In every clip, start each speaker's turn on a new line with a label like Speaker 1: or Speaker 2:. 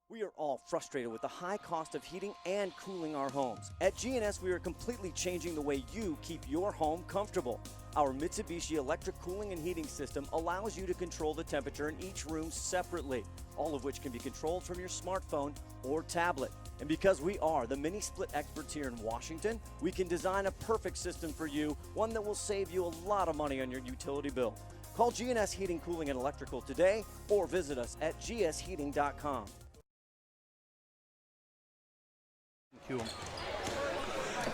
Speaker 1: We are all frustrated with the high cost of heating and cooling our homes. At G&S, we are completely changing the way you keep your home comfortable. Our Mitsubishi electric cooling and heating system allows you to control the temperature in each room separately, all of which can be controlled from your smartphone or tablet. And because we are the mini split experts here in Washington, we can design a perfect system for you, one that will save you a lot of money on your utility bill. Call G&S Heating, Cooling, and Electrical today or visit us at gsheating.com.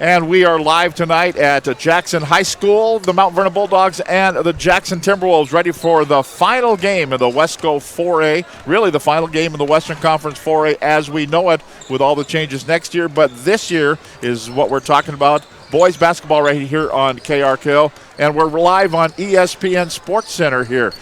Speaker 2: And we are live tonight at Jackson High School. The Mount Vernon Bulldogs and the Jackson Timberwolves ready for the final game of the Wesco 4A. Really the final game of the Western Conference 4A as we know it, with all the changes next year. But this year is what we're talking about. Boys basketball right here on KRKO. And we're live on ESPN Sports Center here.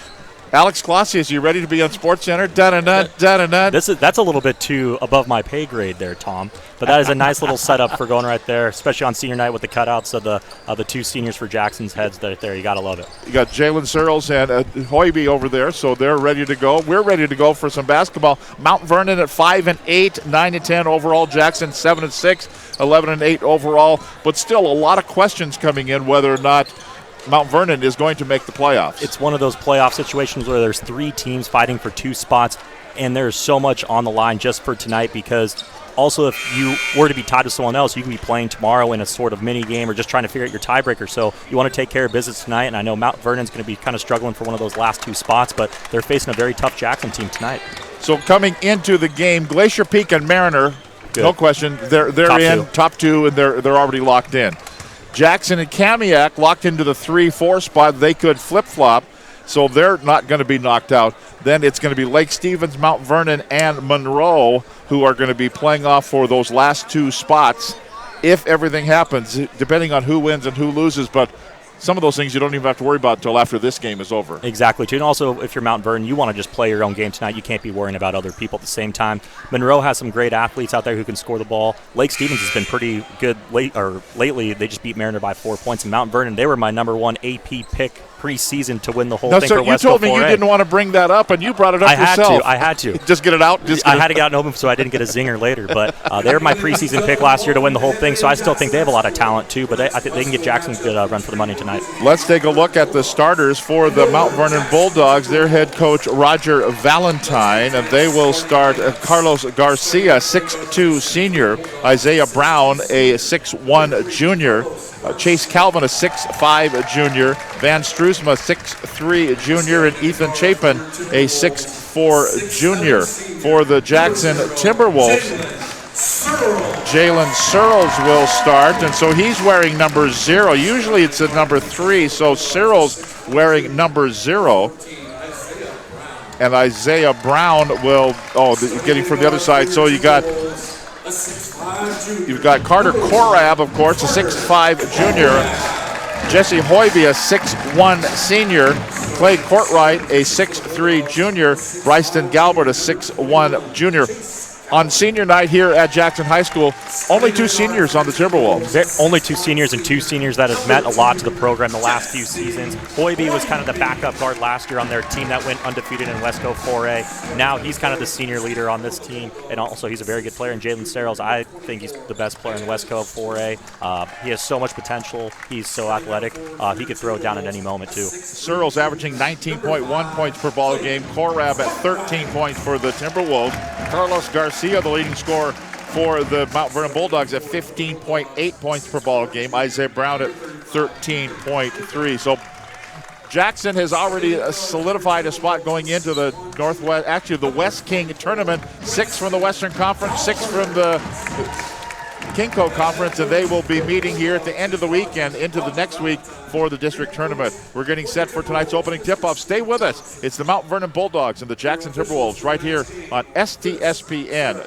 Speaker 2: Alex Clausius, you ready to be on Sports Center?
Speaker 3: That's a little bit too above my pay grade there, Tom. But that is a nice little setup for going right there, especially on senior night with the cutouts of the two seniors for Jackson's heads right there. You got to love it. You got
Speaker 2: Jalen Searles and Hoiby over there, so they're ready to go. We're ready to go for some basketball. Mount Vernon at 5-8, 9-10 overall. Jackson 7-6, 11-8 overall. But still a lot of questions coming in whether or not Mount Vernon is going to make the playoffs.
Speaker 3: It's one of those playoff situations where there's three teams fighting for two spots, and there's so much on the line just for tonight, because also if you were to be tied with someone else, you can be playing tomorrow in a sort of mini game or just trying to figure out your tiebreaker. So you want to take care of business tonight, and I know Mount Vernon's going to be kind of struggling for one of those last two spots, but they're facing a very tough Jackson team tonight.
Speaker 2: So coming into the game, Glacier Peak and Mariner, good. No question, they're top two, and they're already locked in. Jackson and Kamiak locked into the 3-4 spot. They could flip-flop, so they're not going to be knocked out. Then it's going to be Lake Stevens, Mount Vernon, and Monroe who are going to be playing off for those last two spots if everything happens, depending on who wins and who loses. But some of those things you don't even have to worry about until after this game is over.
Speaker 3: Exactly, too. And also, if you're Mount Vernon, you want to just play your own game tonight. You can't be worrying about other people at the same time. Monroe has some great athletes out there who can score the ball. Lake Stevens has been pretty good lately. They just beat Mariner by 4 points. And Mount Vernon, they were my number one AP pick preseason to win the whole thing for Wesco 4A.
Speaker 2: You told me you didn't want to bring that up, and you brought it up yourself.
Speaker 3: I had to.
Speaker 2: Just get it out?
Speaker 3: I had to get out and open so I didn't get a zinger later. But they were my preseason pick last year to win the whole thing, so I still think they have a lot of talent, too. But I think they can get Jackson a good run for the money tonight.
Speaker 2: Let's take a look at the starters for the Mount Vernon Bulldogs. Their head coach, Roger Valentine, and they will start Carlos Garcia, 6'2 senior, Isaiah Brown, a 6'1 junior, Chase Calvin, a 6'5 junior, Van Struisma, 6'3 junior, and Ethan Chapin, a 6'4 junior. For the Jackson Timberwolves, Jalen Searles will start, and so he's wearing number 0. Usually it's at number 3, so Searles wearing number 0. And Isaiah Brown will, getting from the other side, so you've got Carter Korab, of course, a 6'5 junior. Jesse Hoiby, a 6'1 senior. Clay Courtright, a 6'3 junior. Bryson Galbert, a 6'1 junior. On senior night here at Jackson High School, only two seniors on the Timberwolves.
Speaker 3: Only two seniors, and two seniors that have meant a lot to the program the last few seasons. Hoiby was kind of the backup guard last year on their team that went undefeated in Wesco 4A. Now he's kind of the senior leader on this team, and also he's a very good player. And Jalen Searles, I think he's the best player in Wesco 4A. He has so much potential. He's so athletic. He could throw it down at any moment, too.
Speaker 2: Searles averaging 19.1 points per ball game. Korab at 13 points for the Timberwolves. Carlos Garcia, the leading scorer for the Mount Vernon Bulldogs, at 15.8 points per ball game. Isaiah Brown at 13.3. So Jackson has already solidified a spot going into the the West King tournament. 6 from the Western Conference, 6 from the Kinco Conference, and they will be meeting here at the end of the week and into the next week for the district tournament. We're getting set for tonight's opening tip-off. Stay with us. It's the Mount Vernon Bulldogs and the Jackson Timberwolves right here on STSPN.com.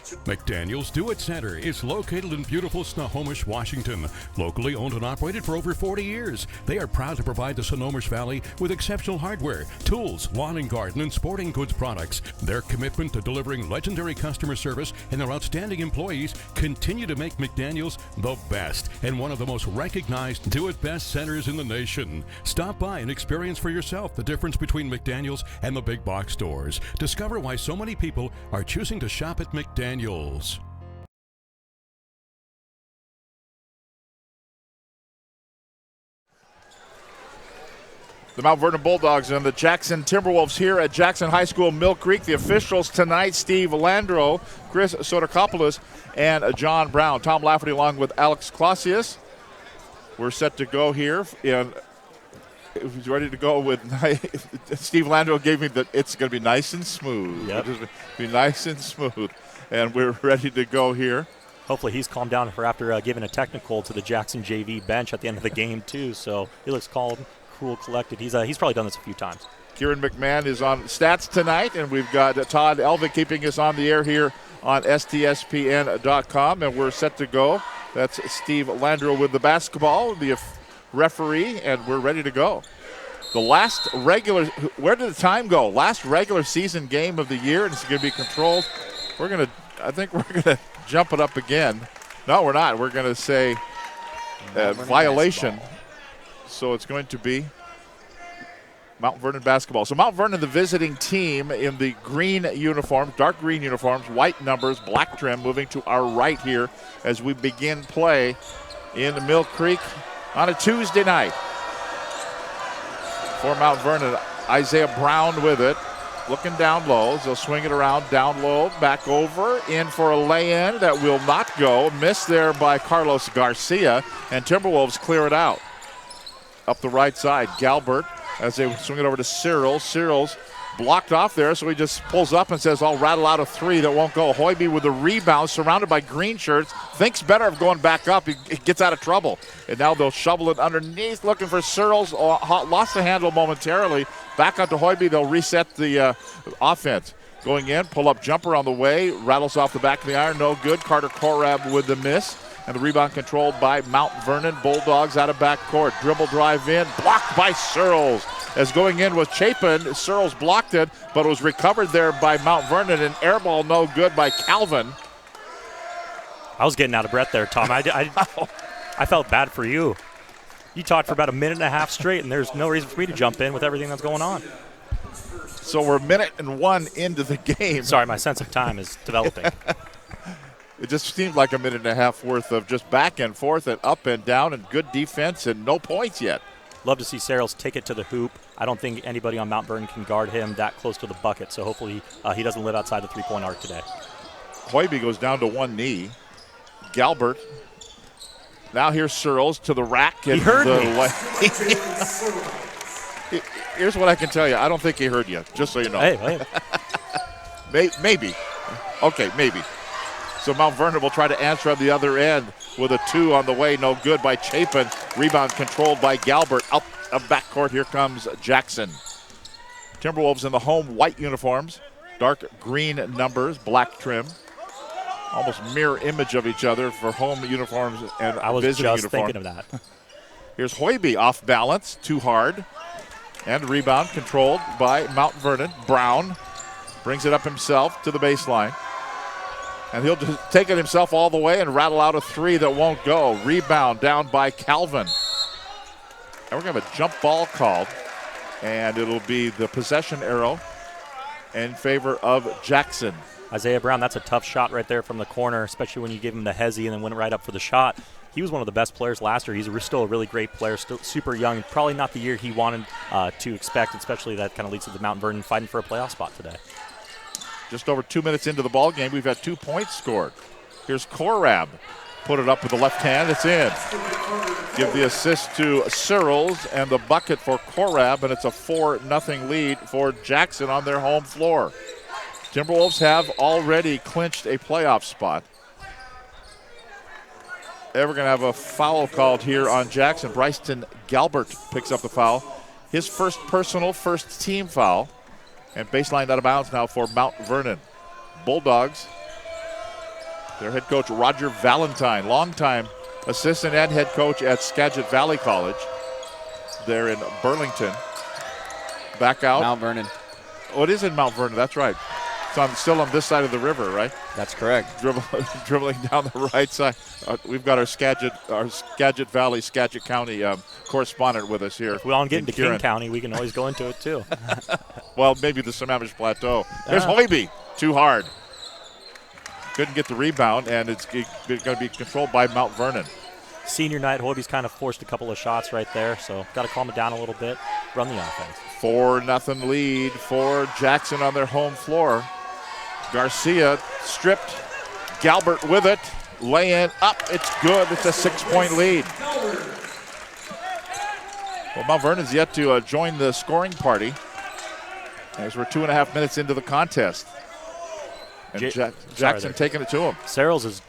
Speaker 4: McDaniel's Do-It Center is located in beautiful Snohomish, Washington. Locally owned and operated for over 40 years, they are proud to provide the Snohomish Valley with exceptional hardware, tools, lawn and garden, and sporting goods products. Their commitment to delivering legendary customer service and their outstanding employees continue to make McDaniel's the best and one of the most recognized do-it-best centers in the nation. Stop by and experience for yourself the difference between McDaniel's and the big box stores. Discover why so many people are choosing to shop at McDaniel's.
Speaker 2: The Mount Vernon Bulldogs and the Jackson Timberwolves here at Jackson High School, Mill Creek. The officials tonight, Steve Landreau, Chris Sotokopoulos, and John Brown. Tom Lafferty along with Alex Clausius. We're set to go here. He's ready to go with Steve Landreau gave me that it's going to be nice and smooth.
Speaker 3: Yep.
Speaker 2: It'll be nice and smooth. And we're ready to go here.
Speaker 3: Hopefully he's calmed down for after giving a technical to the Jackson JV bench at the end of the game, too. So he looks calm, cool, collected. He's probably done this a few times.
Speaker 2: Kieran McMahon is on stats tonight, and we've got Todd Elvick keeping us on the air here on STSPN.com, and we're set to go. That's Steve Landreau with the basketball, the referee, and we're ready to go. The last regular, where did the time go? Last regular season game of the year, and it's going to be controlled. I think we're going to jump it up again. No, we're not. We're going to say violation. Basketball. So it's going to be Mount Vernon basketball. So Mount Vernon, the visiting team in the green uniforms, dark green uniforms, white numbers, black trim, moving to our right here as we begin play in Mill Creek on a Tuesday night. For Mount Vernon, Isaiah Brown with it. Looking down low. They'll swing it around down low, back over, in for a lay-in that will not go. Missed there by Carlos Garcia, and Timberwolves clear it out. Up the right side, Galbert as they swing it over to Cyril. Cyril's blocked off there, so he just pulls up and says, I'll rattle out a three that won't go. Hoiby with the rebound, surrounded by green shirts, thinks better of going back up. He gets out of trouble. And now they'll shovel it underneath, looking for Cyril's. Lost the handle momentarily. Back out to Hoiby. They'll reset the offense. Going in, pull-up jumper on the way. Rattles off the back of the iron. No good. Carter Korab with the miss. And the rebound controlled by Mount Vernon. Bulldogs out of backcourt. Dribble drive in. Blocked by Searles. As going in with Chapin, Searles blocked it, but it was recovered there by Mount Vernon. And air ball no good by Calvin.
Speaker 3: I was getting out of breath there, Tom. I felt bad for you. You talked for about a minute and a half straight, and there's no reason for me to jump in with everything that's going on.
Speaker 2: So we're a minute and one into the game.
Speaker 3: Sorry, my sense of time is developing.
Speaker 2: It just seemed like a minute and a half worth of just back and forth and up and down and good defense and no points yet.
Speaker 3: Love to see Searles take it to the hoop. I don't think anybody on Mount Vernon can guard him that close to the bucket, so hopefully he doesn't live outside the three-point arc today. Hoiby
Speaker 2: goes down to one knee. Galbert. Now here's Searles to the rack.
Speaker 3: And he heard
Speaker 2: me. Here's what I can tell you. I don't think he heard you, just so you know.
Speaker 3: Hey.
Speaker 2: Maybe. Okay, maybe. So Mount Vernon will try to answer on the other end with a two on the way. No good by Chapin. Rebound controlled by Galbert. Out of backcourt, here comes Jackson. Timberwolves in the home white uniforms. Dark green numbers, black trim. Almost mirror image of each other for home uniforms and
Speaker 3: I was
Speaker 2: visiting
Speaker 3: just
Speaker 2: uniform.
Speaker 3: thinking of that.
Speaker 2: Here's Hoiby off balance, too hard. And rebound controlled by Mount Vernon. Brown brings it up himself to the baseline. And he'll just take it himself all the way and rattle out a three that won't go. Rebound down by Calvin. And we're going to have a jump ball called. And it'll be the possession arrow in favor of Jackson.
Speaker 3: Isaiah Brown, that's a tough shot right there from the corner, especially when you give him the hezzy and then went right up for the shot. He was one of the best players last year. He's still a really great player, still super young. Probably not the year he wanted to expect, especially that kind of leads to the Mount Vernon fighting for a playoff spot today.
Speaker 2: Just over 2 minutes into the ball game, we've had 2 points scored. Here's Korab. Put it up with the left hand. It's in. Give the assist to Searles and the bucket for Korab, and it's a 4-0 lead for Jackson on their home floor. Timberwolves have already clinched a playoff spot. And we're going to have a foul called here on Jackson. Bryson Galbert picks up the foul. His first personal, first team foul. And baseline out of bounds now for Mount Vernon. Bulldogs Their head coach, Roger Valentine, longtime assistant and head coach at Skagit Valley College. They're in Burlington. Back out.
Speaker 5: Mount Vernon.
Speaker 2: Oh, it is in Mount Vernon. That's right. It's still on this side of the river, right?
Speaker 5: That's correct.
Speaker 2: Dribbling down the right side. We've got our Skagit Valley, Skagit County correspondent with us here.
Speaker 3: If we want to get into King County, we can always go into it too.
Speaker 2: Well, maybe the Sammamish Plateau. There's Hoiby. Too hard. Couldn't get the rebound, and it's going to be controlled by Mount Vernon.
Speaker 3: Senior night, Hoiby's kind of forced a couple of shots right there, so got to calm it down a little bit, run the offense. 4-0
Speaker 2: lead for Jackson on their home floor. Garcia stripped. Galbert with it. Lay in, up, it's good. It's a 6-point lead. Well, Mount Vernon's yet to join the scoring party as we're 2.5 minutes into the contest. And Jackson taking it to him.
Speaker 3: Searles is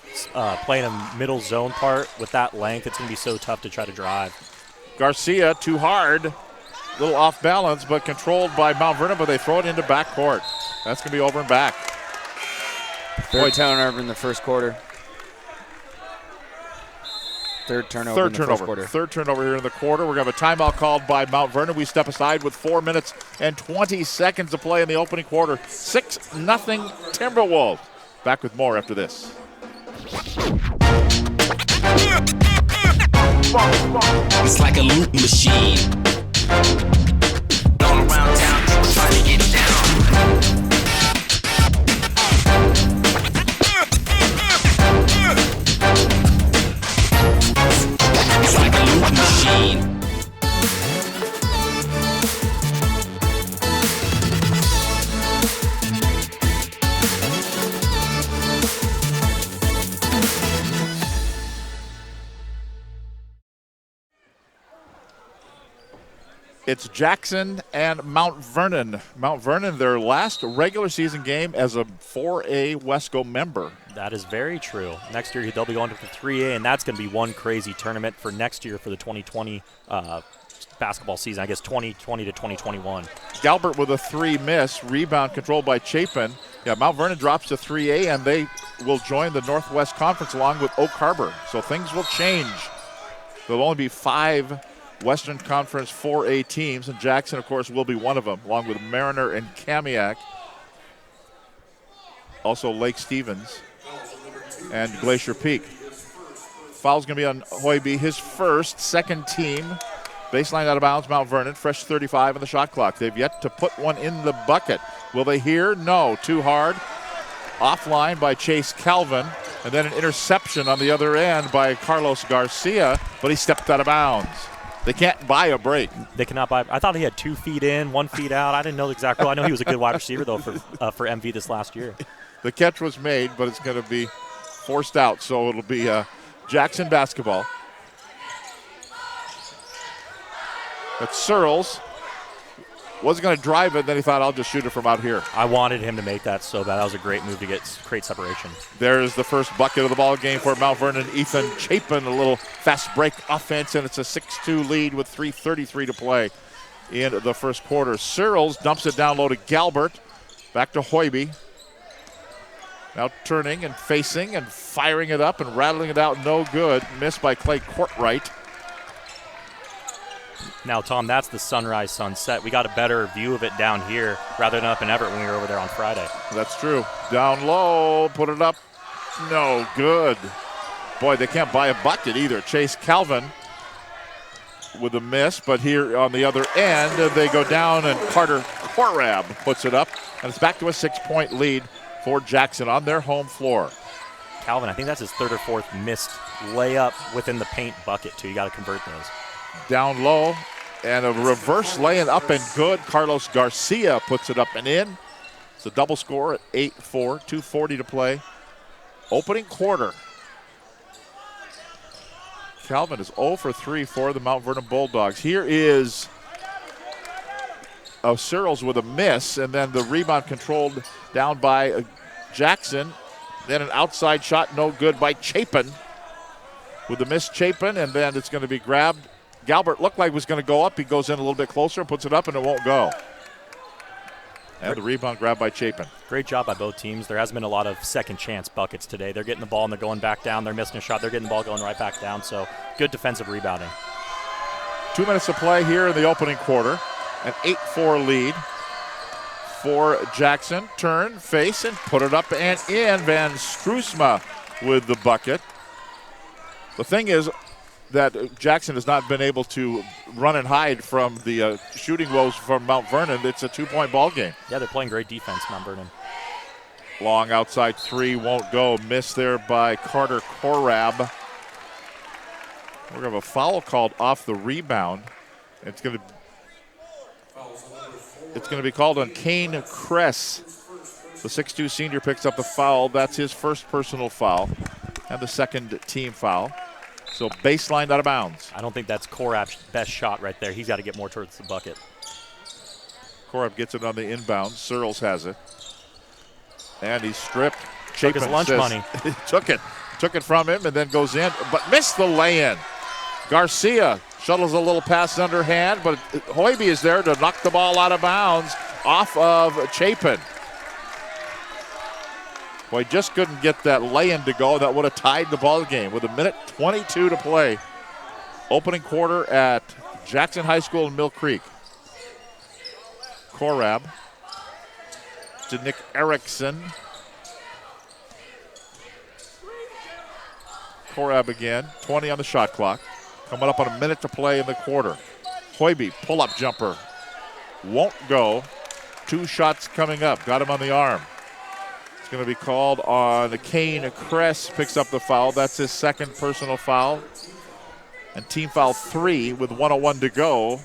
Speaker 3: playing a middle zone part with that length. It's going to be so tough to try to drive.
Speaker 2: Garcia, too hard. A little off balance, but controlled by Mount Vernon, but they throw it into backcourt. That's going to be over and back.
Speaker 5: Third turnover in the first quarter. Third turnover in the first quarter.
Speaker 2: Third turnover here in the quarter. We're going to have a timeout called by Mount Vernon. We step aside with 4 minutes and 20 seconds to play in the opening quarter. 6-0 Timberwolves. Back with more after this.
Speaker 6: It's like a loot machine. All around town, trying to get down. It's like a loot machine.
Speaker 2: It's Jackson and Mount Vernon. Mount Vernon, their last regular season game as a 4A Wesco member.
Speaker 3: That is very true. Next year, they'll be going to the 3A, and that's going to be one crazy tournament for next year for the 2020 basketball season, I guess 2020 to 2021.
Speaker 2: Galbert with a 3 miss. Rebound controlled by Chapin. Yeah, Mount Vernon drops to 3A, and they will join the Northwest Conference along with Oak Harbor. So things will change. There'll only be 5 Western Conference 4A teams, and Jackson, of course, will be one of them, along with Mariner and Kamiak. Also Lake Stevens and Glacier Peak. Foul's going to be on Hoiby, his first, second team. Baseline out of bounds, Mount Vernon, fresh 35 on the shot clock. They've yet to put one in the bucket. Will they here? No, too hard. Offline by Chase Calvin, and then an interception on the other end by Carlos Garcia, but he stepped out of bounds. They can't buy a break.
Speaker 3: They cannot buy. I thought he had 2 feet in, 1 feet out. I didn't know exactly. I know he was a good wide receiver, though, for MV this last year.
Speaker 2: The catch was made, but it's going to be forced out, so it'll be Jackson basketball. But Searles was going to drive it, then he thought, I'll just shoot it from out here.
Speaker 3: I wanted him to make that so bad. That was a great move to create separation.
Speaker 2: There's the first bucket of the ball game for Mount Vernon. Ethan Chapin, a little fast break offense, and it's a 6-2 lead with 3:33 to play in the first quarter. Searles dumps it down low to Galbert. Back to Hoiby. Now turning and facing and firing it up and rattling it out. No good. Missed by Clay Courtwright.
Speaker 3: Now, Tom, that's the sunrise sunset. We got a better view of it down here rather than up in Everett when we were over there on Friday.
Speaker 2: That's true. Down low, put it up. No good. Boy, they can't buy a bucket either. Chase Calvin with a miss, but here on the other end, they go down and Carter Korab puts it up, and it's back to a 6-point lead for Jackson on their home floor.
Speaker 3: Calvin, I think that's his 3rd or 4th missed layup within the paint bucket, too. You got to convert those.
Speaker 2: Down low, and a reverse laying up and good. Carlos Garcia puts it up and in. It's a double score at 8-4, 2:40 to play. Opening quarter. Calvin is 0 for 3 for the Mount Vernon Bulldogs. Here is Searles with a miss, and then the rebound controlled down by Jackson. Then an outside shot, no good by Chapin. With the miss, Chapin, and then it's going to be grabbed. Galbert looked like it was going to go up. He goes in a little bit closer, puts it up, and it won't go. And the rebound grab by Chapin.
Speaker 3: Great job by both teams. There hasn't been a lot of second chance buckets today. They're getting the ball and they're going back down. They're missing a shot. They're getting the ball going right back down. So good defensive rebounding.
Speaker 2: 2 minutes of play here in the opening quarter. An 8-4 lead for Jackson. Turn, face, and put it up and in. Van Struisma with the bucket. The thing is that Jackson has not been able to run and hide from the shooting woes from Mount Vernon. It's a 2-point ball game.
Speaker 3: Yeah, they're playing great defense, Mount Vernon.
Speaker 2: Long outside three won't go. Missed there by Carter Korab. We're going to have a foul called off the rebound. It's going to be called on Kane Kress. The 6'2 senior picks up the foul. That's his first personal foul and the second team foul. So baseline out of bounds.
Speaker 3: I don't think that's Korab's best shot right there. He's got to get more towards the bucket.
Speaker 2: Korab gets it on the inbound. Searles has it. And he's stripped.
Speaker 3: Took his lunch money.
Speaker 2: Took it from him and then goes in, but missed the lay-in. Garcia shuttles a little pass underhand, but Hoiby is there to knock the ball out of bounds off of Chapin. Boy, just couldn't get that lay-in to go. That would have tied the ball game with 1:22 to play. Opening quarter at Jackson High School in Mill Creek. Korab to Nick Erickson. Korab again, 20 on the shot clock. Coming up on a minute to play in the quarter. Hoiby, pull-up jumper. Won't go. 2 shots coming up. Got him on the arm. It's going to be called on Kane Kress. Picks up the foul. That's his second personal foul. And team foul 3 with 1:01 to go.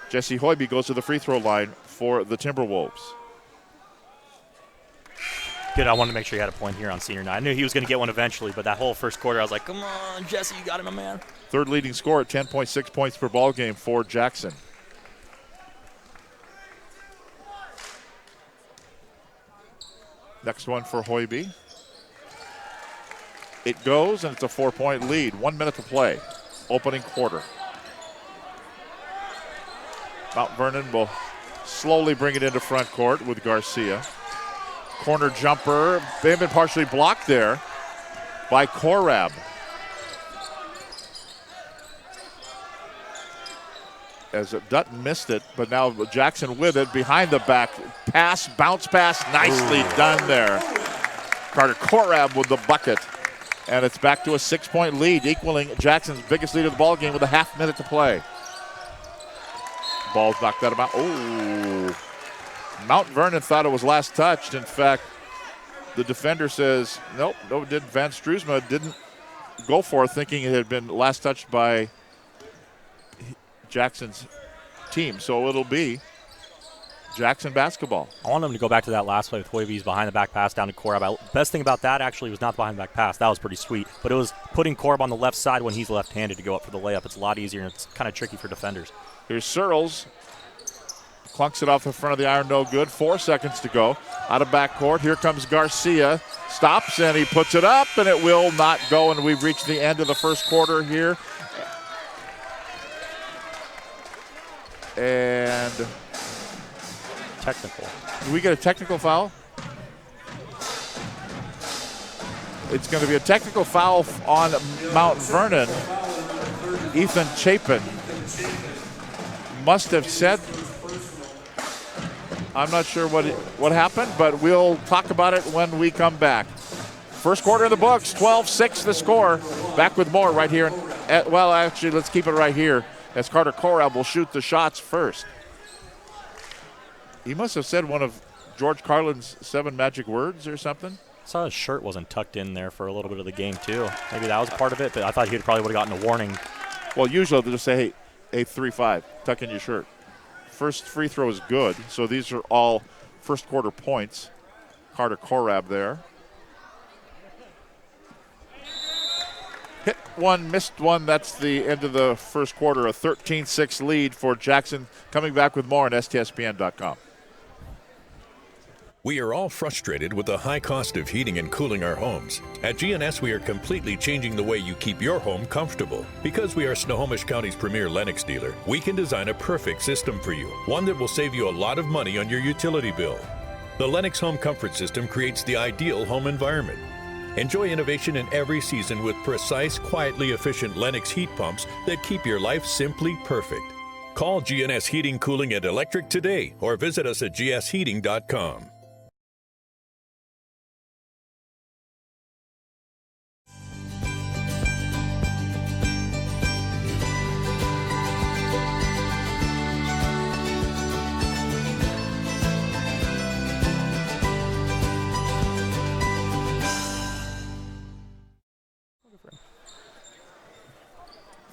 Speaker 2: Jesse Hoiby goes to the free throw line for the Timberwolves.
Speaker 3: Good, I wanted to make sure you had a point here on senior night. I knew he was going to get one eventually, but that whole first quarter, I was like, come on, Jesse, you got him, my man.
Speaker 2: Third leading scorer at 10.6 points per ball game for Jackson. Next one for Hoiby. It goes, and it's a 4-point lead. 1 minute to play. Opening quarter. Mount Vernon will slowly bring it into front court with Garcia. Corner jumper. They've been partially blocked there by Korab. As Dutton missed it, but now Jackson with it. Behind the back pass, bounce pass, nicely done there. Carter Korab with the bucket. And it's back to a 6-point lead, equaling Jackson's biggest lead of the ball game with a half minute to play. Ball's knocked out of bounds. Oh. Mount Vernon thought it was last touched. In fact, the defender says, nope, no, it didn't. Van Struisma didn't go for it, thinking it had been last touched by Jackson's team. So it'll be Jackson basketball.
Speaker 3: I want him to go back to that last play with Hoiby's behind the back pass down to Korab. Best thing about that actually was not the behind the back pass. That was pretty sweet. But it was putting Korab on the left side when he's left-handed to go up for the layup. It's a lot easier and it's kind of tricky for defenders.
Speaker 2: Here's Searles. Clunks it off the front of the iron, no good. 4 seconds to go. Out of backcourt, here comes Garcia. Stops and he puts it up and it will not go. And we've reached the end of the first quarter here. And
Speaker 3: technical.
Speaker 2: Do we get a technical foul? It's going to be a technical foul on Mount Vernon. Ethan Chapin must have said, I'm not sure what happened, but we'll talk about it when we come back. First quarter in the books, 12-6 the score. Back with more right here. Well, actually, let's keep it right here as Carter Korab will shoot the shots first. He must have said one of George Carlin's 7 magic words or something.
Speaker 3: I saw his shirt wasn't tucked in there for a little bit of the game, too. Maybe that was part of it, but I thought he probably would have gotten a warning.
Speaker 2: Well, usually they'll just say, hey, 3-5, tuck in your shirt. First free throw is good, so these are all first quarter points. Carter Korab there. Hit one, missed one. That's the end of the first quarter. A 13-6 lead for Jackson. Coming back with more on STSPN.com.
Speaker 7: We are all frustrated with the high cost of heating and cooling our homes. At GNS, we are completely changing the way you keep your home comfortable. Because we are Snohomish County's premier Lennox dealer, we can design a perfect system for you, one that will save you a lot of money on your utility bill. The Lennox Home Comfort System creates the ideal home environment. Enjoy innovation in every season with precise, quietly efficient Lennox heat pumps that keep your life simply perfect. Call GNS Heating, Cooling, and Electric today or visit us at gsheating.com.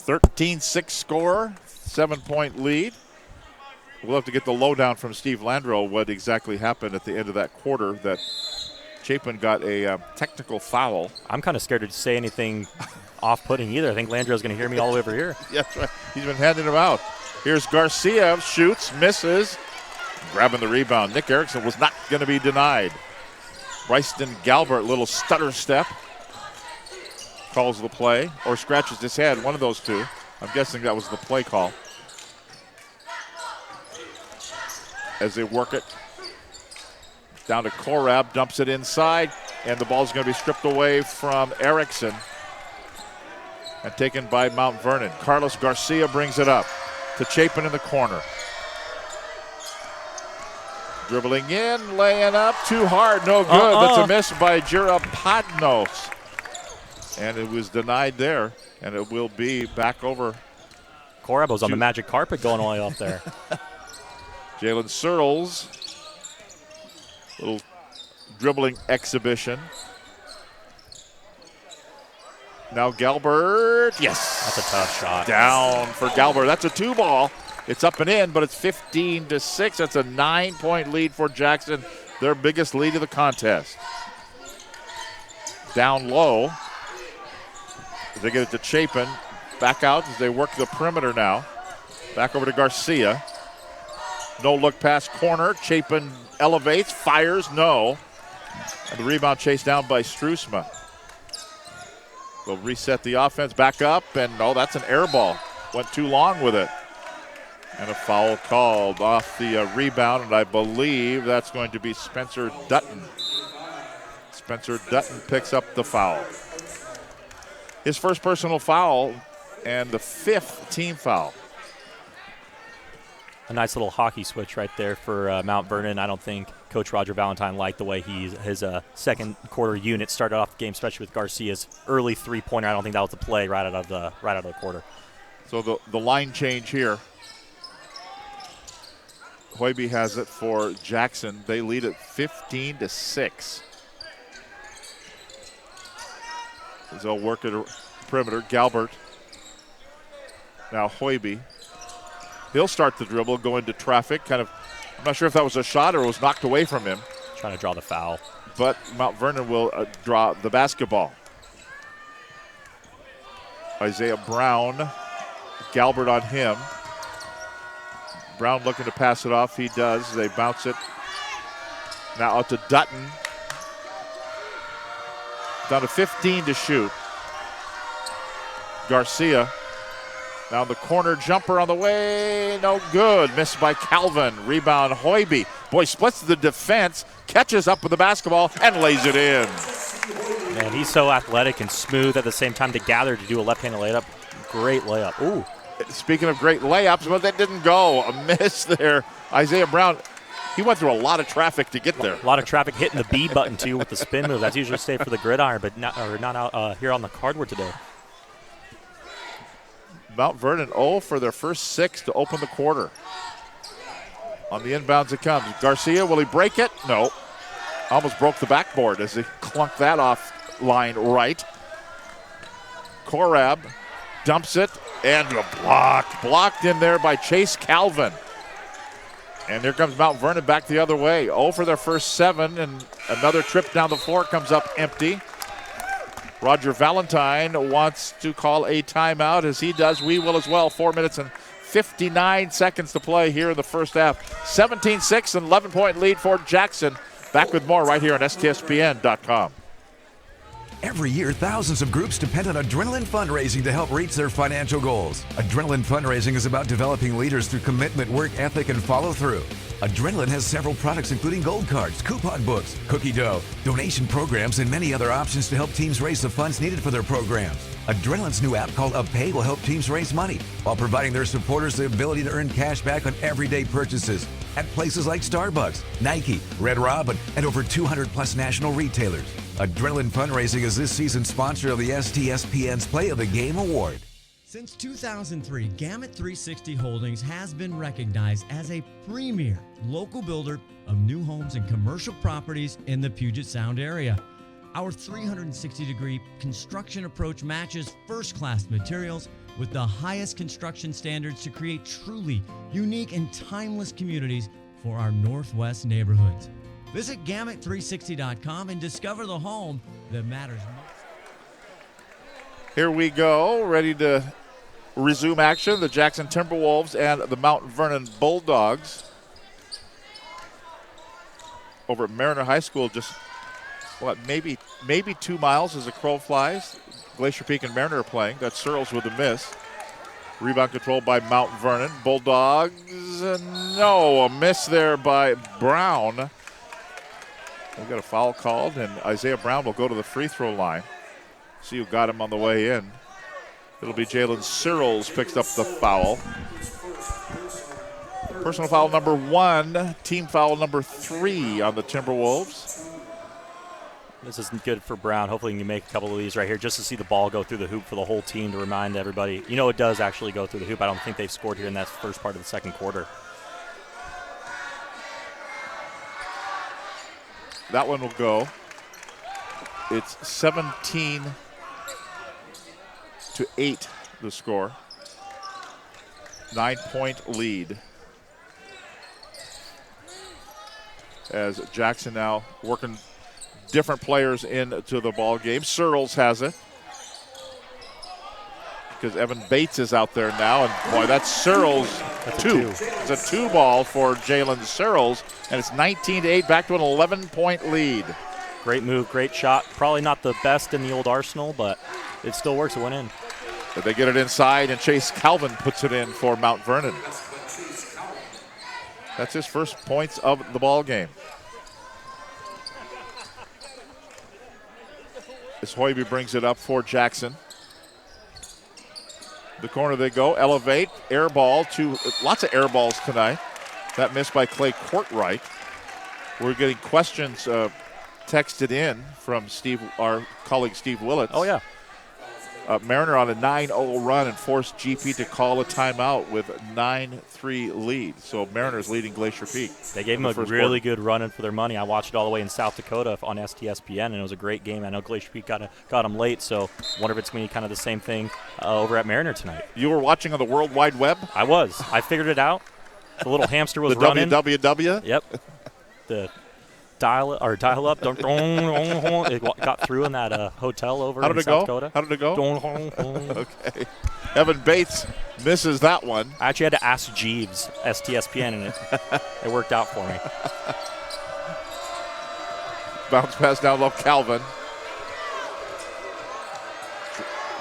Speaker 2: (13-6) score, 7-point lead. We'll have to get the lowdown from Steve Landreau what exactly happened at the end of that quarter that Chapin got a technical foul.
Speaker 3: I'm kind of scared to say anything off-putting either. I think Landreau's going to hear me all the way over here.
Speaker 2: Yeah, that's right. He's been handing them out. Here's Garcia, shoots, misses, grabbing the rebound. Nick Erickson was not going to be denied. Bryson Galbert, little stutter step. Calls the play, or scratches his head, one of those two. I'm guessing that was the play call. As they work it down to Korab, dumps it inside, and the ball's going to be stripped away from Erickson and taken by Mount Vernon. Carlos Garcia brings it up to Chapin in the corner. Dribbling in, laying up, too hard, no good. That's a miss by Jura Padnos. And it was denied there, and it will be back over.
Speaker 3: Corabo's on the magic carpet going all the way up there.
Speaker 2: Jalen Searles, little dribbling exhibition. Now Galbert, yes.
Speaker 3: That's a tough shot.
Speaker 2: Down for Galbert. That's a 2-ball. It's up and in, but it's 15-6. That's a 9-point lead for Jackson, their biggest lead of the contest. Down low. They get it to Chapin. Back out as they work the perimeter now. Back over to Garcia. No look pass corner. Chapin elevates, fires, no. And the rebound chased down by Struisma. They'll reset the offense back up, and that's an air ball. Went too long with it. And a foul called off the rebound, and I believe that's going to be Spencer Dutton. Spencer Dutton picks up the foul. His first personal foul and the 5th team foul.
Speaker 3: A nice little hockey switch right there for Mount Vernon. I don't think Coach Roger Valentine liked the way his second quarter unit started off the game, especially with Garcia's early three-pointer. I don't think that was the play right out of the quarter.
Speaker 2: So the line change here. Hoiby has it for Jackson. They lead it 15-6. As they'll work at a perimeter. Galbert. Now Hoiby. He'll start the dribble, go into traffic. I'm not sure if that was a shot or was knocked away from him.
Speaker 3: Trying to draw the foul.
Speaker 2: But Mount Vernon will draw the basketball. Isaiah Brown. Galbert on him. Brown looking to pass it off. He does. They bounce it. Now out to Dutton. Down to 15 to shoot. Garcia. Now the corner jumper on the way. No good. Missed by Calvin. Rebound Hoiby. Boy, splits the defense. Catches up with the basketball and lays it in.
Speaker 3: Man, he's so athletic and smooth at the same time to gather to do a left-handed layup. Great layup. Ooh.
Speaker 2: Speaking of great layups, but that didn't go. A miss there. Isaiah Brown. He went through a lot of traffic to get there.
Speaker 3: A lot of traffic hitting the B button, too, with the spin move. That's usually saved for the gridiron, but not out here on the hardwood today.
Speaker 2: Mount Vernon 0 for their first 6 to open the quarter. On the inbounds it comes. Garcia, will he break it? No. Almost broke the backboard as he clunked that off line right. Korab dumps it and blocked in there by Chase Calvin. And here comes Mount Vernon back the other way. 0 for their first 7, and another trip down the floor comes up empty. Roger Valentine wants to call a timeout. As he does, we will as well. 4 minutes and 59 seconds to play here in the first half. 17-6, an 11-point lead for Jackson. Back with more right here on STSPN.com.
Speaker 8: Every year, thousands of groups depend on Adrenaline Fundraising to help reach their financial goals. Adrenaline Fundraising is about developing leaders through commitment, work ethic, and follow through. Adrenaline has several products including gold cards, coupon books, cookie dough, donation programs, and many other options to help teams raise the funds needed for their programs. Adrenaline's new app called UpPay will help teams raise money while providing their supporters the ability to earn cash back on everyday purchases at places like Starbucks, Nike, Red Robin, and over 200 plus national retailers. Adrenaline Fundraising is this season's sponsor of the STSPN's Play of the Game Award.
Speaker 9: Since 2003, Gamut 360 Holdings has been recognized as a premier local builder of new homes and commercial properties in the Puget Sound area. Our 360-degree construction approach matches first-class materials with the highest construction standards to create truly unique and timeless communities for our Northwest neighborhoods. Visit Gamut360.com and discover the home that matters most.
Speaker 2: Here we go, ready to resume action. The Jackson Timberwolves and the Mount Vernon Bulldogs. Over at Mariner High School, just maybe 2 miles as the crow flies. Glacier Peak and Mariner are playing. That's Searles with a miss. Rebound controlled by Mount Vernon. Bulldogs, no, a miss there by Brown. We got a foul called, and Isaiah Brown will go to the free throw line. See who got him on the way in. It'll be Jalen Searles picks up the foul. Personal foul number 1, team foul number 3 on the Timberwolves.
Speaker 3: This isn't good for Brown. Hopefully he can make a couple of these right here just to see the ball go through the hoop for the whole team to remind everybody. You know, it does actually go through the hoop. I don't think they've scored here in that first part of the second quarter.
Speaker 2: That one will go. It's 17-8 the score. 9-point lead. As Jackson now working different players into the ball game. Searles has it. Because Evan Bates is out there now. And boy, that's Searles.
Speaker 3: That's
Speaker 2: two. It's a 2 ball for Jalen Searles. And it's 19-8, back to an 11-point lead.
Speaker 3: Great move, great shot. Probably not the best in the old arsenal, but it still works. It went in.
Speaker 2: But they get it inside, and Chase Calvin puts it in for Mount Vernon. That's his first points of the ball game. As Hoiby brings it up for Jackson. The corner they go, elevate, air ball, lots of air balls tonight. That missed by Clay Courtright. We're getting questions texted in from Steve, our colleague Steve Willits.
Speaker 3: Oh, yeah.
Speaker 2: Mariner on a 9-0 run and forced GP to call a timeout with a 9-3 lead. So Mariners leading Glacier Peak.
Speaker 3: They gave them a really good run-in for their money. I watched it all the way in South Dakota on STSPN, and it was a great game. I know Glacier Peak got them late, so wonder if it's going to be kind of the same thing over at Mariner tonight.
Speaker 2: You were watching on the World Wide Web?
Speaker 3: I was. I figured it out. The little hamster was
Speaker 2: the
Speaker 3: running.
Speaker 2: WWW?
Speaker 3: Yep. The dial up. It got through in that hotel over in South Dakota.
Speaker 2: How did it go? Okay. Evan Bates misses that one.
Speaker 3: I actually had to ask Jeeves, STSPN, and it worked out for me.
Speaker 2: Bounce pass down low, Calvin.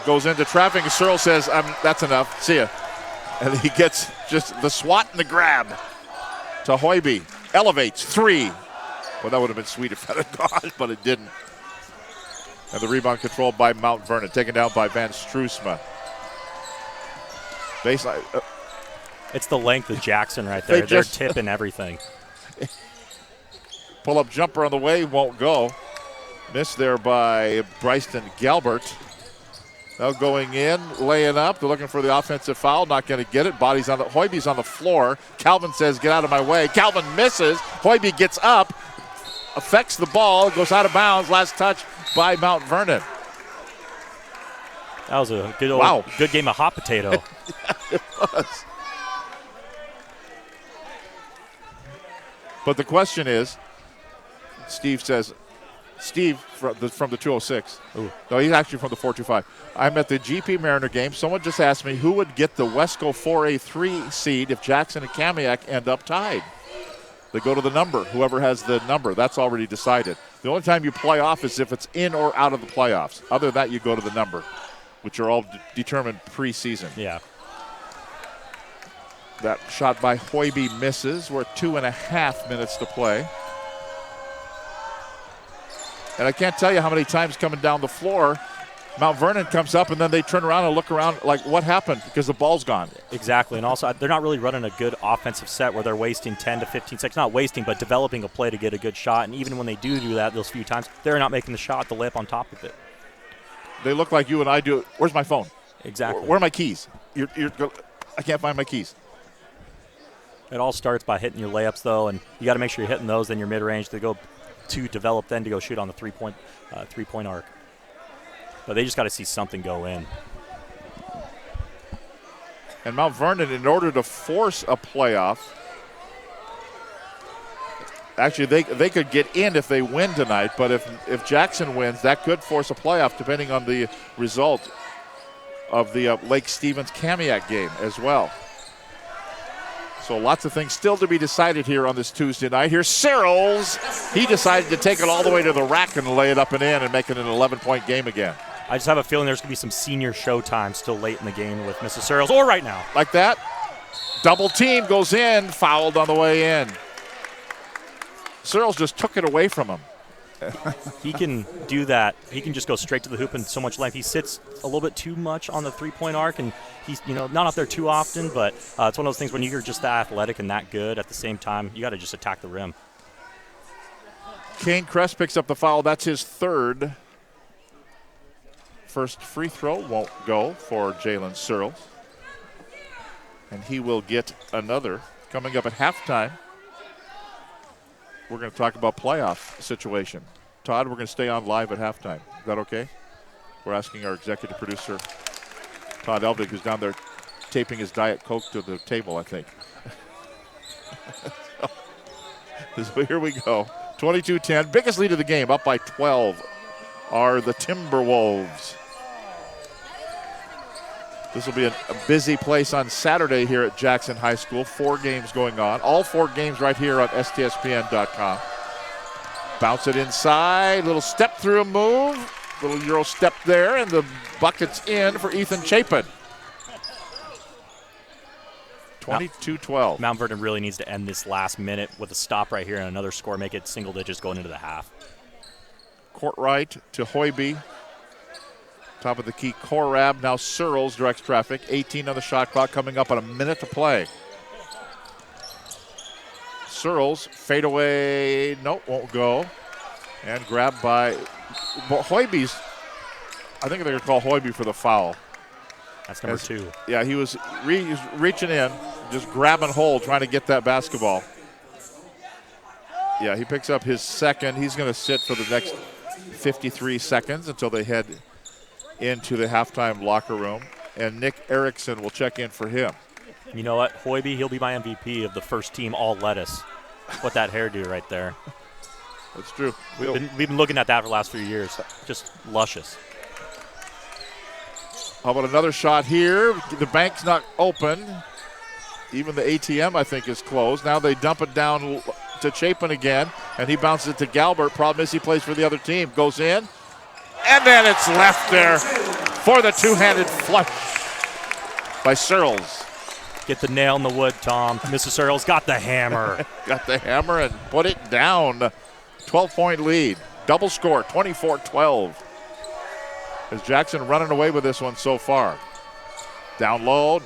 Speaker 2: Goes into traffic, and Searle says, that's enough. See ya. And he gets just the swat and the grab to Hoiby. Elevates, 3. Well, that would have been sweet if that had gone, but it didn't. And the rebound controlled by Mount Vernon, taken down by Van Struisma. Baseline.
Speaker 3: It's the length of Jackson right there. They're tipping everything.
Speaker 2: Pull-up jumper on the way, won't go. Missed there by Bryson Galbert. Now going in, laying up. They're looking for the offensive foul. Not going to get it. Hoiby's on the floor. Calvin says, get out of my way. Calvin misses. Hoiby gets up, affects the ball, goes out of bounds. Last touch by Mount Vernon.
Speaker 3: That was a good game of hot potato.
Speaker 2: It was. But the question is, Steve from the 206.
Speaker 3: Ooh.
Speaker 2: No, he's actually from the 425. I'm at the GP Mariner game. Someone just asked me who would get the Wesco 4A3 seed if Jackson and Kamiak end up tied. They go to the number. Whoever has the number, that's already decided. The only time you play off is if it's in or out of the playoffs. Other than that, you go to the number, which are all determined preseason.
Speaker 3: Yeah.
Speaker 2: That shot by Hoiby misses. We're at 2.5 minutes to play. And I can't tell you how many times coming down the floor, Mount Vernon comes up and then they turn around and look around like, what happened? Because the ball's gone.
Speaker 3: Exactly. And also, they're not really running a good offensive set where they're wasting 10 to 15 seconds. Not wasting, but developing a play to get a good shot. And even when they do that those few times, they're not making the shot, the layup on top of it.
Speaker 2: They look like you and I do. Where's my phone?
Speaker 3: Exactly.
Speaker 2: Where are my keys? I can't find my keys.
Speaker 3: It all starts by hitting your layups, though, and you got to make sure you're hitting those, then your mid-range to go to develop, then to go shoot on the three-point arc. But they just got to see something go in.
Speaker 2: And Mount Vernon, in order to force a playoff, actually they could get in if they win tonight, but if Jackson wins, that could force a playoff depending on the result of the Lake Stevens-Kamiak game as well. So lots of things still to be decided here on this Tuesday night. Here's Searles. He decided to take it all the way to the rack and lay it up and in and make it an 11-point game again.
Speaker 3: I just have a feeling there's going to be some senior showtime still late in the game with Mrs. Searles, or right now.
Speaker 2: Like that. Double team goes in, fouled on the way in. Searles just took it away from him.
Speaker 3: He can do that. He can just go straight to the hoop in so much length. He sits a little bit too much on the three-point arc, and he's not up there too often, but it's one of those things when you're just that athletic and that good at the same time, you got to just attack the rim.
Speaker 2: Kane Kress picks up the foul. That's his third. First free throw won't go for Jalen Searles. And he will get another coming up at halftime. We're going to talk about playoff situation. Todd, we're going to stay on live at halftime. Is that okay? We're asking our executive producer, Todd Elvig, who's down there taping his Diet Coke to the table, I think. So here we go. 22-10. Biggest lead of the game, up by 12, are the Timberwolves. This will be a busy place on Saturday here at Jackson High School. 4 games going on. All 4 games right here on STSPN.com. Bounce it inside. Little step through move. Little Euro step there, and the bucket's in for Ethan Chapin. 22-12.
Speaker 3: Mount Vernon really needs to end this last minute with a stop right here and another score, make it single digits going into the half.
Speaker 2: Court right to Hoiby. Top of the key, Korab. Now Searles directs traffic. 18 on the shot clock, coming up on a minute to play. Searles, fade away. Nope, won't go. And grabbed by Hoiby's. I think they're going to call Hoiby for the foul.
Speaker 3: That's number 2.
Speaker 2: Yeah, he was reaching in, just grabbing hold, trying to get that basketball. Yeah, he picks up his second. He's going to sit for the next 53 seconds until they head into the halftime locker room. And Nick Erickson will check in for him.
Speaker 3: You know what? Hoiby, he'll be my MVP of the first team all lettuce. What that hairdo right there.
Speaker 2: That's true.
Speaker 3: We've been looking at that for the last few years. Just luscious.
Speaker 2: How about another shot here? The bank's not open. Even the ATM, I think, is closed. Now they dump it down to Chapin again, and he bounces it to Galbert. Problem is he plays for the other team. Goes in, and then it's left there for the two-handed flush by Searles.
Speaker 3: Get the nail in the wood, Tom. Mrs. Searles got the hammer.
Speaker 2: Got the hammer and put it down. 12-point lead. Double score, 24-12. As Jackson running away with this one so far. Down low.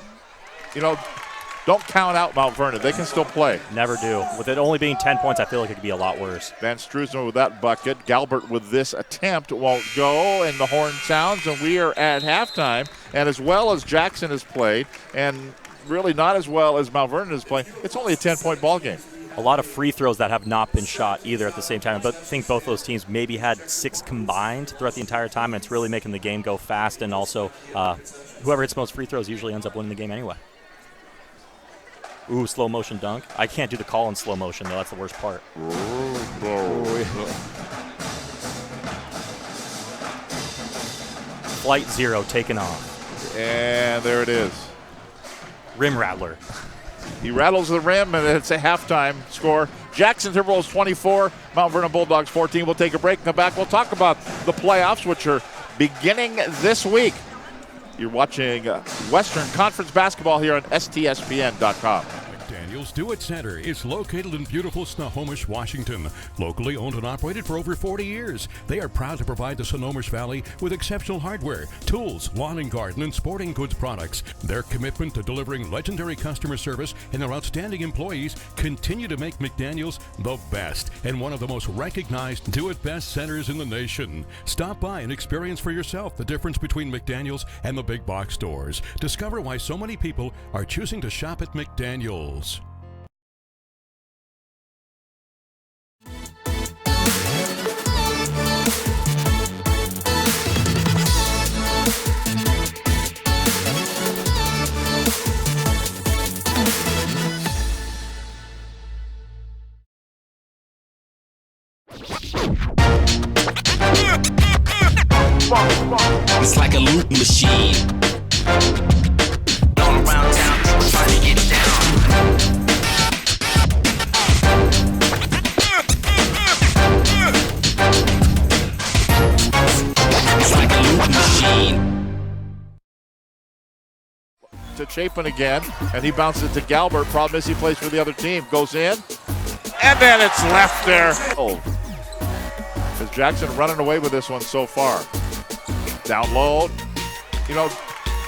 Speaker 2: Don't count out Mount Vernon. They can still play.
Speaker 3: Never do. With it only being 10 points, I feel like it could be a lot worse.
Speaker 2: Van Struisman with that bucket. Galbert with this attempt won't go, and the horn sounds, and we are at halftime. And as well as Jackson has played, and really not as well as Mount Vernon is playing, it's only a 10-point ball game.
Speaker 3: A lot of free throws that have not been shot either at the same time. But I think both those teams maybe had 6 combined throughout the entire time, and it's really making the game go fast. And also, whoever hits the most free throws usually ends up winning the game anyway. Ooh, slow motion dunk. I can't do the call in slow motion, though. That's the worst part. Flight 0 taken off.
Speaker 2: And there it is.
Speaker 3: Rim rattler.
Speaker 2: He rattles the rim, and it's a halftime score Jackson Timberwolves 24, Mount Vernon Bulldogs 14. We'll take a break and come back. We'll talk about the playoffs, which are beginning this week. You're watching Western Conference basketball here on STSPN.com.
Speaker 4: McDaniel's Do-It Center is located in beautiful Snohomish, Washington. Locally owned and operated for over 40 years, they are proud to provide the Snohomish Valley with exceptional hardware, tools, lawn and garden, and sporting goods products. Their commitment to delivering legendary customer service and their outstanding employees continue to make McDaniel's the best and one of the most recognized do-it-best centers in the nation. Stop by and experience for yourself the difference between McDaniel's and the big box stores. Discover why so many people are choosing to shop at McDaniel's.
Speaker 6: It's like a loot machine. All around town, trying to get down. It's like a loot machine.
Speaker 2: To Chapin again, and he bounces it to Galbert. Problem is he plays for the other team. Goes in, and then it's left there. Oh, is Jackson running away with this one so far? Down low, you know,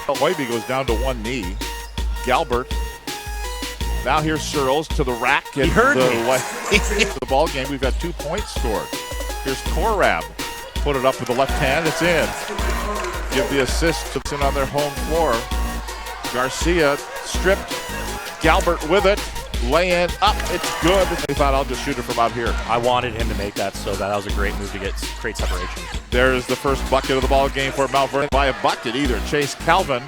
Speaker 2: Hoiby goes down to one knee. Galbert. Now here's Searles to the rack.
Speaker 3: He heard
Speaker 2: the ball game. We've got 2 points scored. Here's Korab. Put it up with the left hand. It's in. Give the assist to sit on their home floor. Garcia stripped. Galbert with it. Lay in up. It's good. They thought I'll just shoot it from out here.
Speaker 3: I wanted him to make that, so that was a great move to create separation.
Speaker 2: There's the first bucket of the ball game for Mount Vernon. By a bucket either. Chase Calvin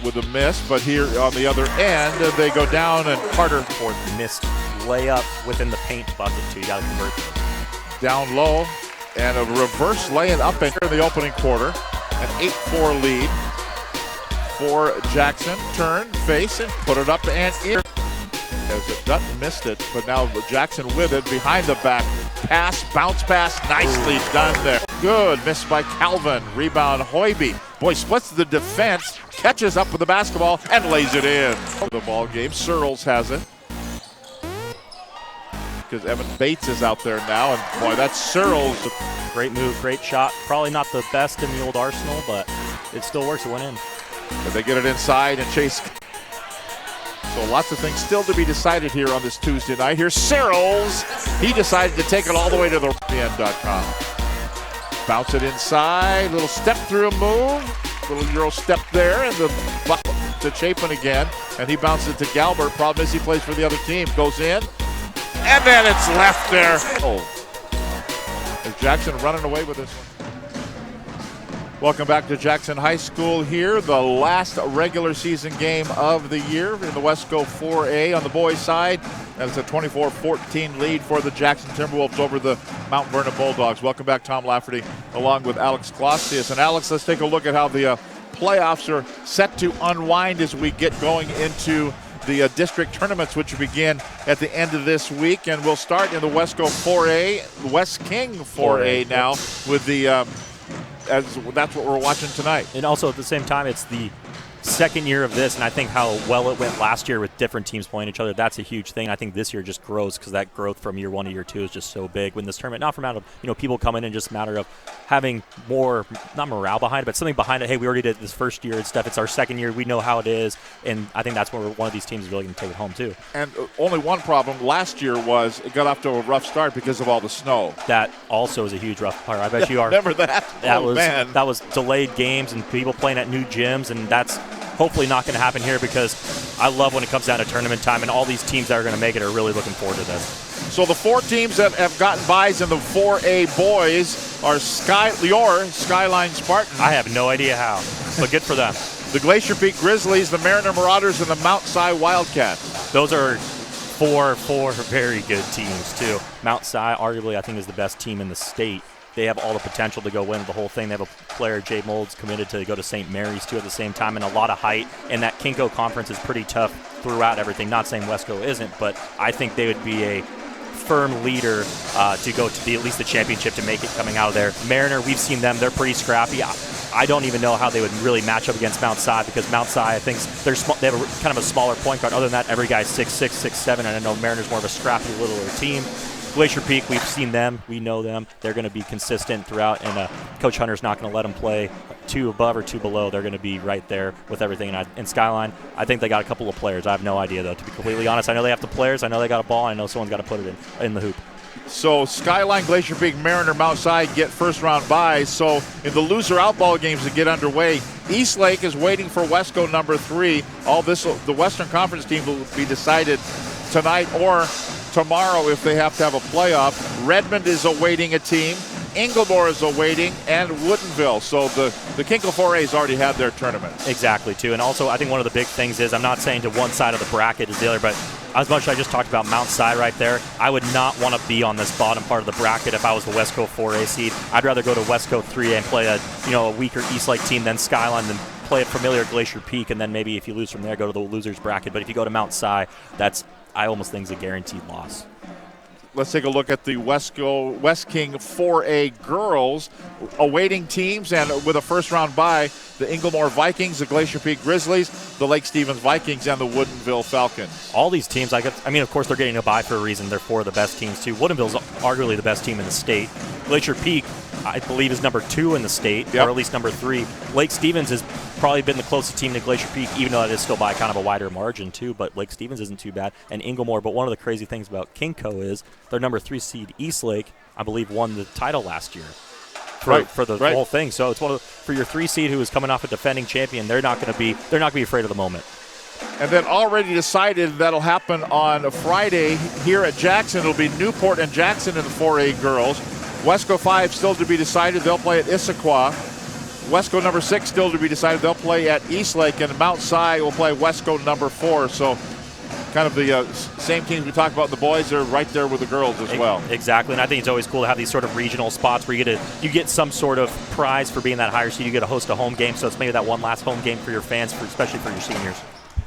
Speaker 2: with a miss, but here on the other end, they go down and Carter.
Speaker 3: Fourth missed layup within the paint bucket, too. You got to convert.
Speaker 2: Down low, and a reverse laying up in the opening quarter. An 8-4 lead for Jackson. Turn, face, and put it up and in. As it Dutton missed it, but now Jackson with it behind the back. Pass, bounce pass, nicely done there. Good, missed by Calvin. Rebound, Hoiby. Boy, splits the defense, catches up with the basketball, and lays it in. The ball game, Searles has it. Because Evan Bates is out there now, and boy, that's Searles.
Speaker 3: Great move, great shot. Probably not the best in the old arsenal, but it still works. It went in.
Speaker 2: But they get it inside and chase. So lots of things still to be decided here on this Tuesday night. Here's Searles. He decided to take it all the way to the ESPN.com. Bounce it inside. Little step through move. Little Euro step there. And the buck to Chapin again. And he bounces it to Galbert. Problem is he plays for the other team. Goes in. And then it's left there. Oh. Is Jackson running away with this one? Welcome back to Jackson High School here. The last regular season game of the year in the Wesco 4A on the boys' side. That's a 24-14 lead for the Jackson Timberwolves over the Mount Vernon Bulldogs. Welcome back, Tom Lafferty, along with Alex Klostius. And Alex, let's take a look at how the playoffs are set to unwind as we get going into the district tournaments, which begin at the end of this week. And we'll start in the Wesco 4A, West King 4A now with the as that's what we're watching tonight.
Speaker 3: And also at the same time, it's the second year of this, and I think how well it went last year with different teams playing each other, that's a huge thing. I think this year just grows because that growth from year one to year two is just so big. When this tournament, not from out of people coming in, just a matter of having more, not morale behind it, but something behind it. Hey, we already did this first year and stuff. It's our second year. We know how it is, and I think that's where one of these teams is really going to take it home too. And
Speaker 2: only one problem last year was it got off to a rough start because of all the snow.
Speaker 3: That also is a huge rough part. I bet you are.
Speaker 2: Remember that?
Speaker 3: That was delayed games and people playing at new gyms, and that's hopefully not going to happen here because I love when it comes down to tournament time, and all these teams that are going to make it are really looking forward to this.
Speaker 2: So the four teams that have gotten byes in the 4A boys are Skyline Spartans.
Speaker 3: I have no idea how, but good for them.
Speaker 2: The Glacier Peak Grizzlies, the Mariner Marauders, and the Mount Si Wildcats.
Speaker 3: Those are four very good teams, too. Mount Si, arguably, I think, is the best team in the state. they have all the potential to go win the whole thing. They have a player, Jay Molds, committed to go to St. Mary's, too, at the same time, and a lot of height. And that Kinko conference is pretty tough throughout everything. Not saying Wesco isn't, but I think they would be a firm leader to go to at least the championship to make it coming out of there. Mariner, we've seen them. They're pretty scrappy. I don't even know how they would really match up against Mount Si, because Mount Si, I think they have a kind of a smaller point guard. Other than that, every guy's 6'6", 6'7", and I know Mariner's more of a scrappy, littler team. Glacier Peak, we've seen them. We know them. They're going to be consistent throughout, and Coach Hunter's not going to let them play 2 above or 2 below. They're going to be right there with everything. And Skyline, I think they got a couple of players. I have no idea, though, to be completely honest. I know they have the players. I know they got a ball. I know someone's got to put it in the hoop.
Speaker 2: So Skyline, Glacier Peak, Mariner, Mount Si get first-round byes. So in the loser-out-ball games to get underway, Eastlake is waiting for Wesco number 3. The Western Conference team will be decided tonight or tomorrow if they have to have a playoff. Redmond is awaiting a team. Inglemore is awaiting, and Woodinville. So the Kinkle 4A's already had their tournament.
Speaker 3: Exactly, too. And also, I think one of the big things is, I'm not saying to one side of the bracket is the other, but as much as I just talked about Mount Si right there, I would not want to be on this bottom part of the bracket if I was the Wesco 4A seed. I'd rather go to Wesco 3A and play a weaker Eastlake team than Skyline, than play a familiar Glacier Peak, and then maybe if you lose from there, go to the losers bracket. But if you go to Mount Si, I almost think is a guaranteed loss.
Speaker 2: Let's take a look at the West King 4A girls awaiting teams, and with a first-round bye, the Inglemore Vikings, the Glacier Peak Grizzlies, the Lake Stevens Vikings, and the Woodinville Falcons.
Speaker 3: All these teams, of course, they're getting a bye for a reason. They're 4 of the best teams, too. Woodinville's arguably the best team in the state. Glacier Peak, I believe, is number 2 in the state, or at least number 3. Lake Stevens has probably been the closest team to Glacier Peak, even though it is still by kind of a wider margin, too. But Lake Stevens isn't too bad. And Inglemore, but one of the crazy things about Kinko is their number 3 seed, Eastlake, I believe, won the title last year. For the whole thing. So it's for your 3 seed who is coming off a defending champion, they're not going to be afraid of the moment.
Speaker 2: And then already decided that'll happen on Friday here at Jackson. It'll be Newport and Jackson in the 4A girls. Wesco 5 still to be decided. They'll play at Issaquah. Wesco number 6 still to be decided. They'll play at Eastlake, and Mount Si will play Wesco number 4. So kind of the same teams we talked about in the boys are right there with the girls as well.
Speaker 3: Exactly, and I think it's always cool to have these sort of regional spots where you get some sort of prize for being that higher seed. You get to host a home game, so it's maybe that one last home game for your fans, especially for your seniors.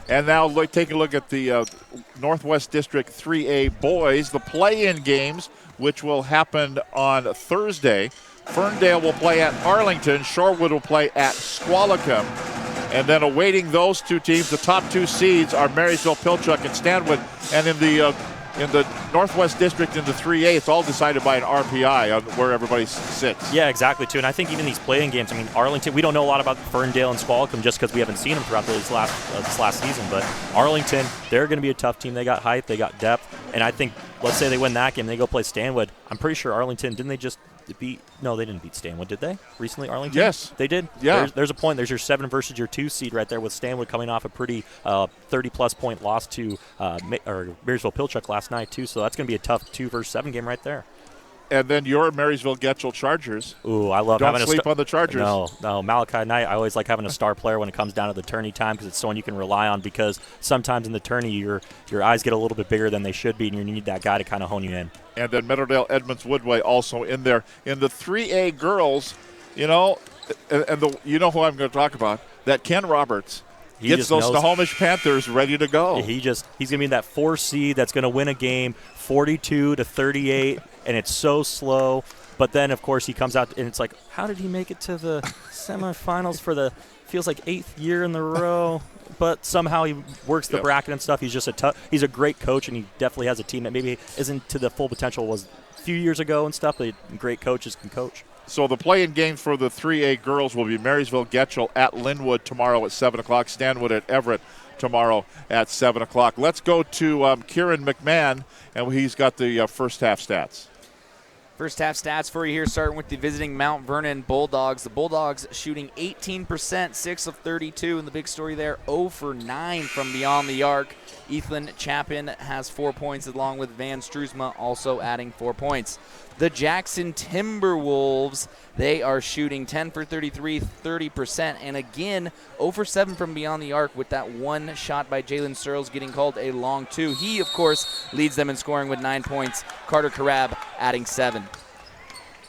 Speaker 2: And now take a look at the Northwest District 3A boys, the play-in games, which will happen on Thursday. Ferndale will play at Arlington. Shorewood will play at Squalicum. And then awaiting those 2 teams, the top 2 seeds are Marysville, Pilchuck, and Stanwood. And in the Northwest District in the 3A, it's all decided by an RPI on where everybody sits.
Speaker 3: Yeah, exactly, too. And I think even these play-in games, Arlington, we don't know a lot about Ferndale and Squalicum just because we haven't seen them throughout this last season. But Arlington, they're going to be a tough team. They got height, they got depth. And I think, let's say they win that game, they go play Stanwood. I'm pretty sure Arlington, didn't they just beat? No, they didn't beat Stanwood, did they? Recently, Arlington?
Speaker 2: Yes.
Speaker 3: They did?
Speaker 2: Yeah.
Speaker 3: There's a point. There's your 7 versus your 2 seed right there with Stanwood coming off a pretty 30-plus point loss to Marysville Pilchuck last night, too. So that's going to be a tough 2 versus 7 game right there.
Speaker 2: And then your Marysville Getchell Chargers.
Speaker 3: Ooh, I love
Speaker 2: Don't
Speaker 3: having
Speaker 2: sleep on the Chargers.
Speaker 3: No, Malachi Knight, I always like having a star player when it comes down to the tourney time because it's someone you can rely on, because sometimes in the tourney your eyes get a little bit bigger than they should be, and you need that guy to kind of hone you in.
Speaker 2: And then Meadowdale Edmonds Woodway also in there. In the 3A girls, you know who I'm going to talk about, that Ken Roberts. He gets those Snohomish Panthers ready to go.
Speaker 3: He's going to be that 4 seed that's going to win a game 42-38, and it's so slow. But then, of course, he comes out, and it's like, how did he make it to the semifinals for feels like 8th year in the row? But somehow he works the bracket and stuff. He's just he's a great coach, and he definitely has a team that maybe isn't to the full potential was a few years ago and stuff, but great coaches can coach.
Speaker 2: So the play-in games for the 3A girls will be Marysville Getchell at Linwood tomorrow at 7 o'clock, Stanwood at Everett tomorrow at 7 o'clock. Let's go to Kieran McMahon, and he's got the first half stats.
Speaker 5: First half stats for you here, starting with the visiting Mount Vernon Bulldogs. The Bulldogs shooting 18%, 6 of 32, and the big story there, 0 for 9 from beyond the arc. Ethan Chapin has 4 points, along with Van Struzma also adding 4 points. The Jackson Timberwolves, they are shooting 10 for 33, 30%, and again, 0 for 7 from beyond the arc with that one shot by Jalen Searles getting called a long 2. He, of course, leads them in scoring with 9 points. Carter Carab adding 7.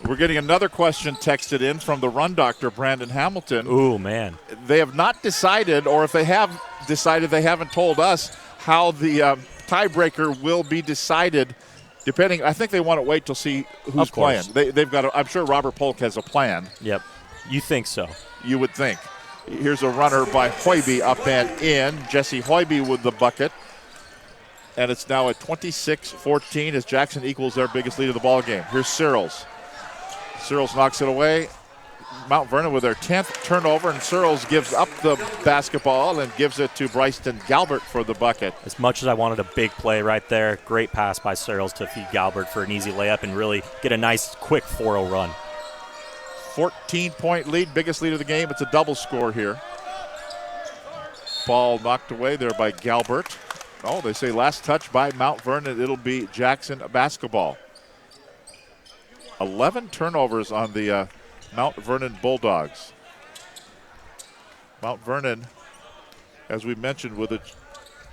Speaker 2: We're getting another question texted in from the run doctor, Brandon Hamilton.
Speaker 3: Ooh, man.
Speaker 2: They have not decided, or if they have decided, they haven't told us how the tiebreaker will be decided. Depending, I think they want to wait to see who's playing. They've got. I'm sure Robert Polk has a plan.
Speaker 3: Yep, you think so?
Speaker 2: You would think. Here's a runner by Hoiby up and in. Jesse Hoiby with the bucket. And it's now at 26-14 as Jackson equals their biggest lead of the ball game. Here's Searles. Searles knocks it away. Mount Vernon with their 10th turnover, and Searles gives up the basketball and gives it to Bryceton Galbert for the bucket.
Speaker 3: As much as I wanted a big play right there, great pass by Searles to feed Galbert for an easy layup and really get a nice, quick 4-0 run.
Speaker 2: 14-point lead, biggest lead of the game. It's a double score here. Ball knocked away there by Galbert. Oh, they say last touch by Mount Vernon. It'll be Jackson basketball. 11 turnovers on the Mount Vernon Bulldogs. Mount Vernon, as we mentioned, with a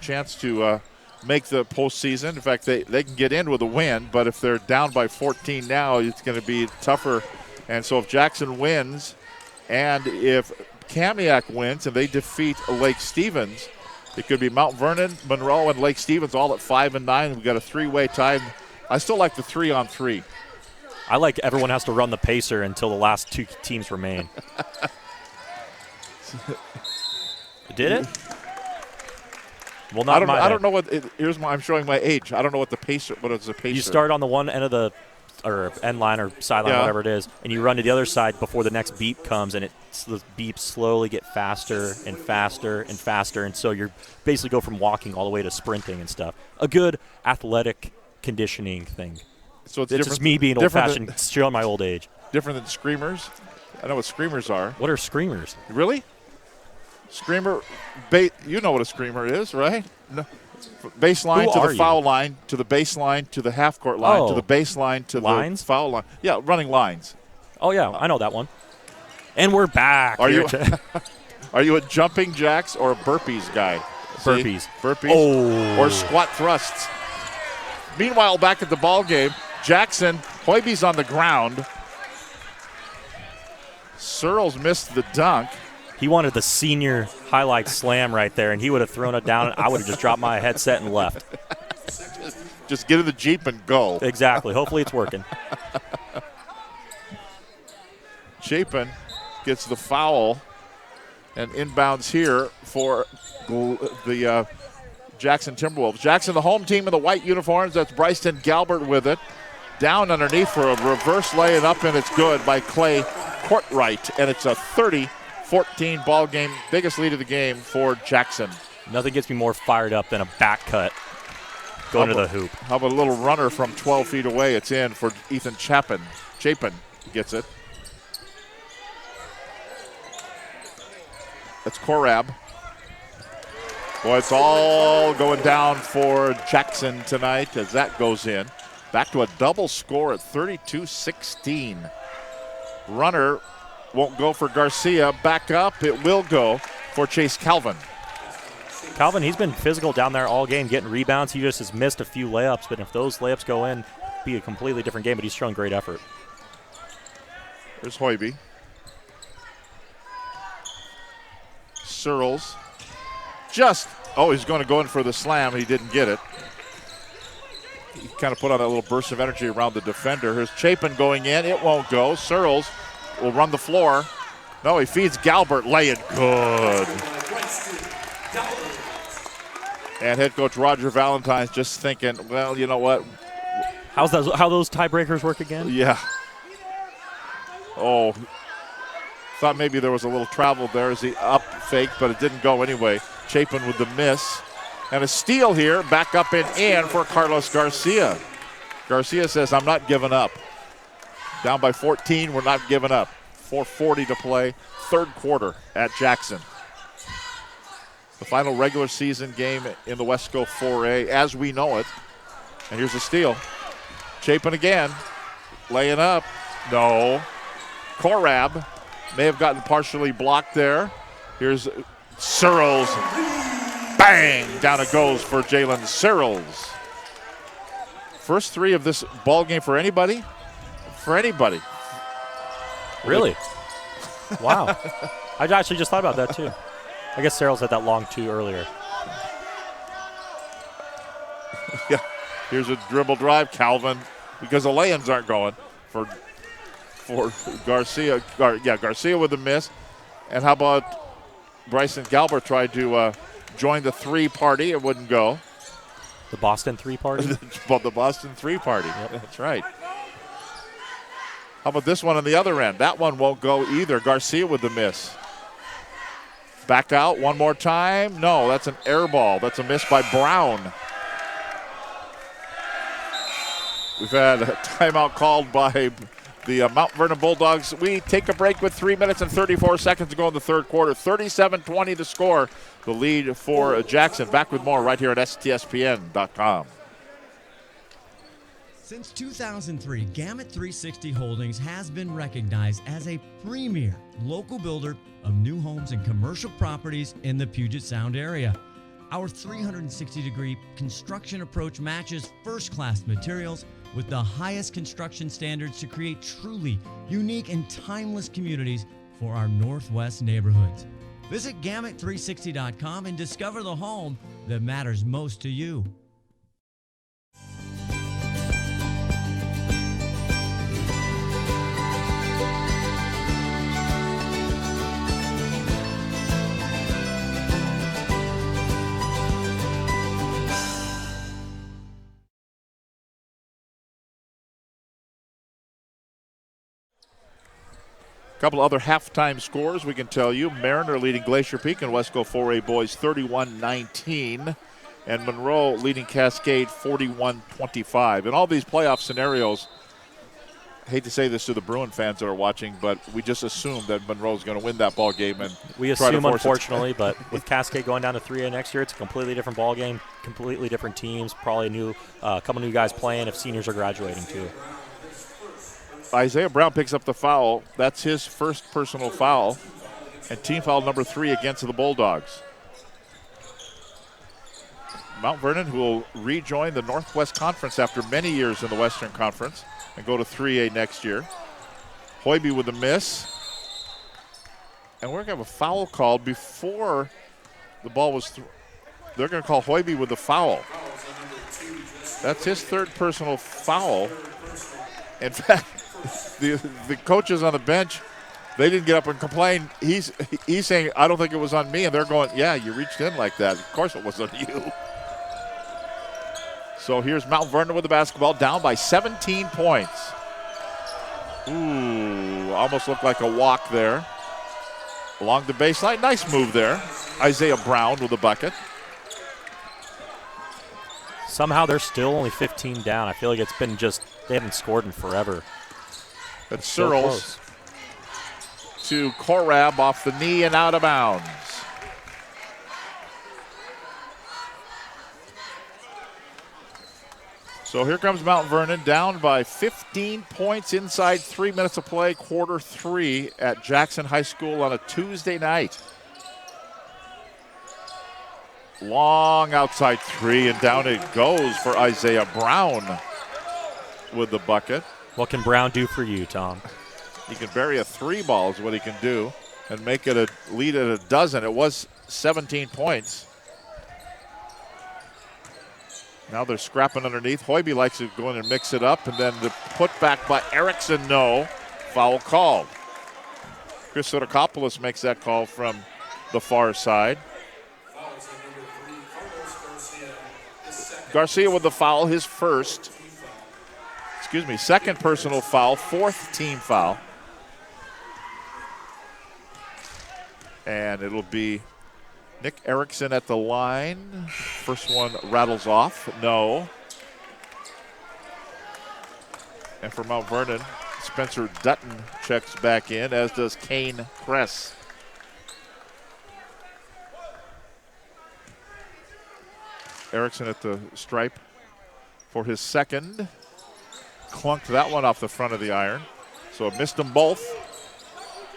Speaker 2: chance to make the postseason. In fact, they can get in with a win, but if they're down by 14 now, it's going to be tougher. And so if Jackson wins and if Kamiak wins and they defeat Lake Stevens, it could be Mount Vernon, Monroe, and Lake Stevens all at 5 and 9. We've got a three-way tie. I still like the 3-on-3.
Speaker 3: I like everyone has to run the pacer until the last two teams remain. Did it? Well, not
Speaker 2: I don't know what. I'm showing my age. I don't know what the pacer. What is the pacer?
Speaker 3: You start on the one end of the or end line or sideline, whatever it is, and you run to the other side before the next beep comes, and the beeps slowly get faster and faster and faster, and so you're basically go from walking all the way to sprinting and stuff. A good athletic conditioning thing.
Speaker 2: So it's
Speaker 3: just me being old-fashioned, showing my old age.
Speaker 2: Different than screamers? I know what screamers are.
Speaker 3: What are screamers?
Speaker 2: Really? Screamer, you know what a screamer is, right? No. Baseline to the foul line, to the baseline, to the half-court line, to the baseline, to the foul line. Yeah, running lines.
Speaker 3: Oh, yeah, I know that one. And we're back.
Speaker 2: Are you a jumping jacks or a burpees guy?
Speaker 3: Burpees.
Speaker 2: See? Burpees or squat thrusts. Meanwhile, back at the ball game, Jackson, Hoiby's on the ground. Searles missed the dunk.
Speaker 3: He wanted the senior highlight slam right there, and he would have thrown it down, and I would have just dropped my headset and left.
Speaker 2: Just get in the Jeep and go.
Speaker 3: Exactly. Hopefully it's working.
Speaker 2: Chapin gets the foul and inbounds here for the Jackson Timberwolves. Jackson, the home team in the white uniforms. That's Bryceton Galbert with it. Down underneath for a reverse lay and up, and it's good by Clay Courtright. And it's a 30-14 ball game. Biggest lead of the game for Jackson.
Speaker 3: Nothing gets me more fired up than a back cut going to the hoop.
Speaker 2: How about a little runner from 12 feet away? It's in for Ethan Chapin. Chapin gets it. That's Korab. Boy, it's all going down for Jackson tonight as that goes in. Back to a double score at 32-16. Runner won't go for Garcia. Back up, it will go for Chase Calvin.
Speaker 3: Calvin, he's been physical down there all game, getting rebounds. He just has missed a few layups, but if those layups go in, it'd be a completely different game, but he's showing great effort.
Speaker 2: There's Hoiby. Searles. He's going to go in for the slam. He didn't get it. He kind of put on a little burst of energy around the defender. Here's Chapin going in. It won't go. Searles will run the floor. No, he feeds Galbert. Lay it good. And head coach Roger Valentine's just thinking, well, you know what?
Speaker 3: How those tiebreakers work again?
Speaker 2: Yeah. Oh, thought maybe there was a little travel there as he up fake, but it didn't go anyway. Chapin with the miss. And a steal here, back up and in for Carlos Garcia. Garcia says, I'm not giving up. Down by 14, we're not giving up. 4:40 to play, third quarter at Jackson. The final regular season game in the Wesco 4A as we know it. And here's a steal. Chapin again, laying up. No. Korab may have gotten partially blocked there. Here's Searles. Bang! Down it goes for Jalen Searles. First three of this ball game for anybody? For anybody.
Speaker 3: Really? Wow. I actually just thought about that, too. I guess Searles had that long two earlier.
Speaker 2: Yeah. Here's a dribble drive. Calvin, because the lay-ins aren't going for Garcia. Garcia with the miss. And how about Bryson Galbert tried to join the three party? It wouldn't go.
Speaker 3: The Boston three party?
Speaker 2: The Boston three party. Yep. That's right. How about this one on the other end? That one won't go either. Garcia with the miss. Back out one more time. No, that's an air ball. That's a miss by Brown. We've had a timeout called by the Mount Vernon Bulldogs. We take a break with 3 minutes and 34 seconds to go in the third quarter. 37-20 the score. The lead for Jackson. Back with more right here at STSPN.com.
Speaker 9: Since 2003, Gamut 360 Holdings has been recognized as a premier local builder of new homes and commercial properties in the Puget Sound area. Our 360-degree construction approach matches first-class materials with the highest construction standards to create truly unique and timeless communities for our Northwest neighborhoods. Visit Gamut360.com and discover the home that matters most to you.
Speaker 2: A couple other halftime scores we can tell you. Mariner leading Glacier Peak and Wesco 4A boys 31-19. And Monroe leading Cascade 41-25. In all these playoff scenarios, I hate to say this to the Bruin fans that are watching, but we just assume that Monroe's going to win that ball game. And
Speaker 3: we assume, unfortunately, but with Cascade going down to 3A next year, it's a completely different ball game, completely different teams, probably a couple new guys playing if seniors are graduating too.
Speaker 2: Isaiah Brown picks up the foul. That's his first personal foul. And team foul number 3 against the Bulldogs. Mount Vernon, who will rejoin the Northwest Conference after many years in the Western Conference and go to 3A next year. Hoiby with a miss. And we're going to have a foul called before the ball was through. They're going to call Hoiby with the foul. That's his third personal foul. In fact, the coaches on the bench, they didn't get up and complain. He's saying, I don't think it was on me. And they're going, yeah, you reached in like that. Of course it was on you. So here's Mount Vernon with the basketball, down by 17 points. Ooh, almost looked like a walk there. Along the baseline, nice move there. Isaiah Brown with the bucket.
Speaker 3: Somehow they're still only 15 down. I feel like it's been just, they haven't scored in forever.
Speaker 2: That's Searles to Korab off the knee and out of bounds. So here comes Mount Vernon down by 15 points inside 3 minutes of play, quarter 3 at Jackson High School on a Tuesday night. Long outside 3 and down it goes for Isaiah Brown with the bucket.
Speaker 3: What can Brown do for you, Tom?
Speaker 2: He can bury a 3 ball is what he can do and make it a lead at a dozen. It was 17 points. Now they're scrapping underneath. Hoiby likes to go in and mix it up, and then the putback by Erickson, no. Foul called. Chris Sotokopoulos makes that call from the far side. Garcia with the foul, his second personal foul, 4th team foul. And it'll be Nick Erickson at the line. First one rattles off, no. And for Mount Vernon, Spencer Dutton checks back in, as does Kane Kress. Erickson at the stripe for his second. Clunked that one off the front of the iron. So missed them both.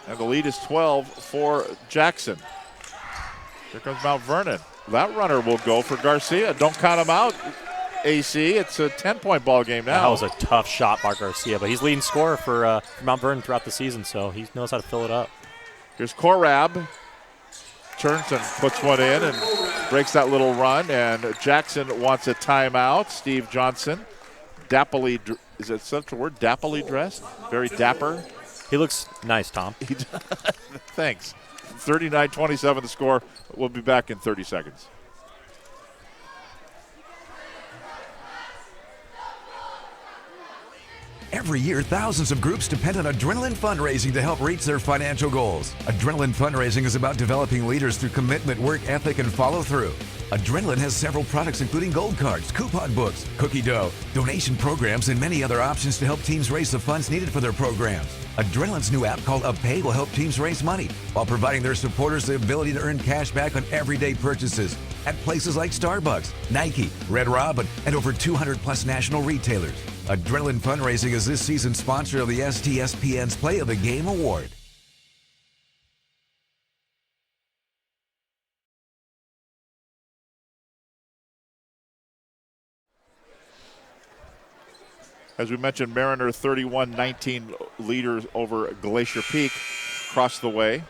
Speaker 2: And the lead is 12 for Jackson. Here comes Mount Vernon. That runner will go for Garcia. Don't count him out. AC. It's a 10-point ball game now.
Speaker 3: That was a tough shot by Garcia, but he's leading scorer for Mount Vernon throughout the season, so he knows how to fill it up.
Speaker 2: Here's Korab. Turns and puts one in and breaks that little run. And Jackson wants a timeout. Steve Johnson, dapperly, is that such a word? Dapperly dressed? Very dapper.
Speaker 3: He looks nice, Tom.
Speaker 2: Thanks. 39-27 the score. We'll be back in 30 seconds.
Speaker 8: Every year, thousands of groups depend on Adrenaline Fundraising to help reach their financial goals. Adrenaline Fundraising is about developing leaders through commitment, work ethic, and follow through. Adrenaline has several products including gold cards, coupon books, cookie dough, donation programs, and many other options to help teams raise the funds needed for their programs. Adrenaline's new app called UpPay will help teams raise money while providing their supporters the ability to earn cash back on everyday purchases at places like Starbucks, Nike, Red Robin, and over 200 plus national retailers. Adrenaline Fundraising is this season's sponsor of the STSPN's Play of the Game Award.
Speaker 2: As we mentioned, Mariner 31-19 leaders over Glacier Peak across the way.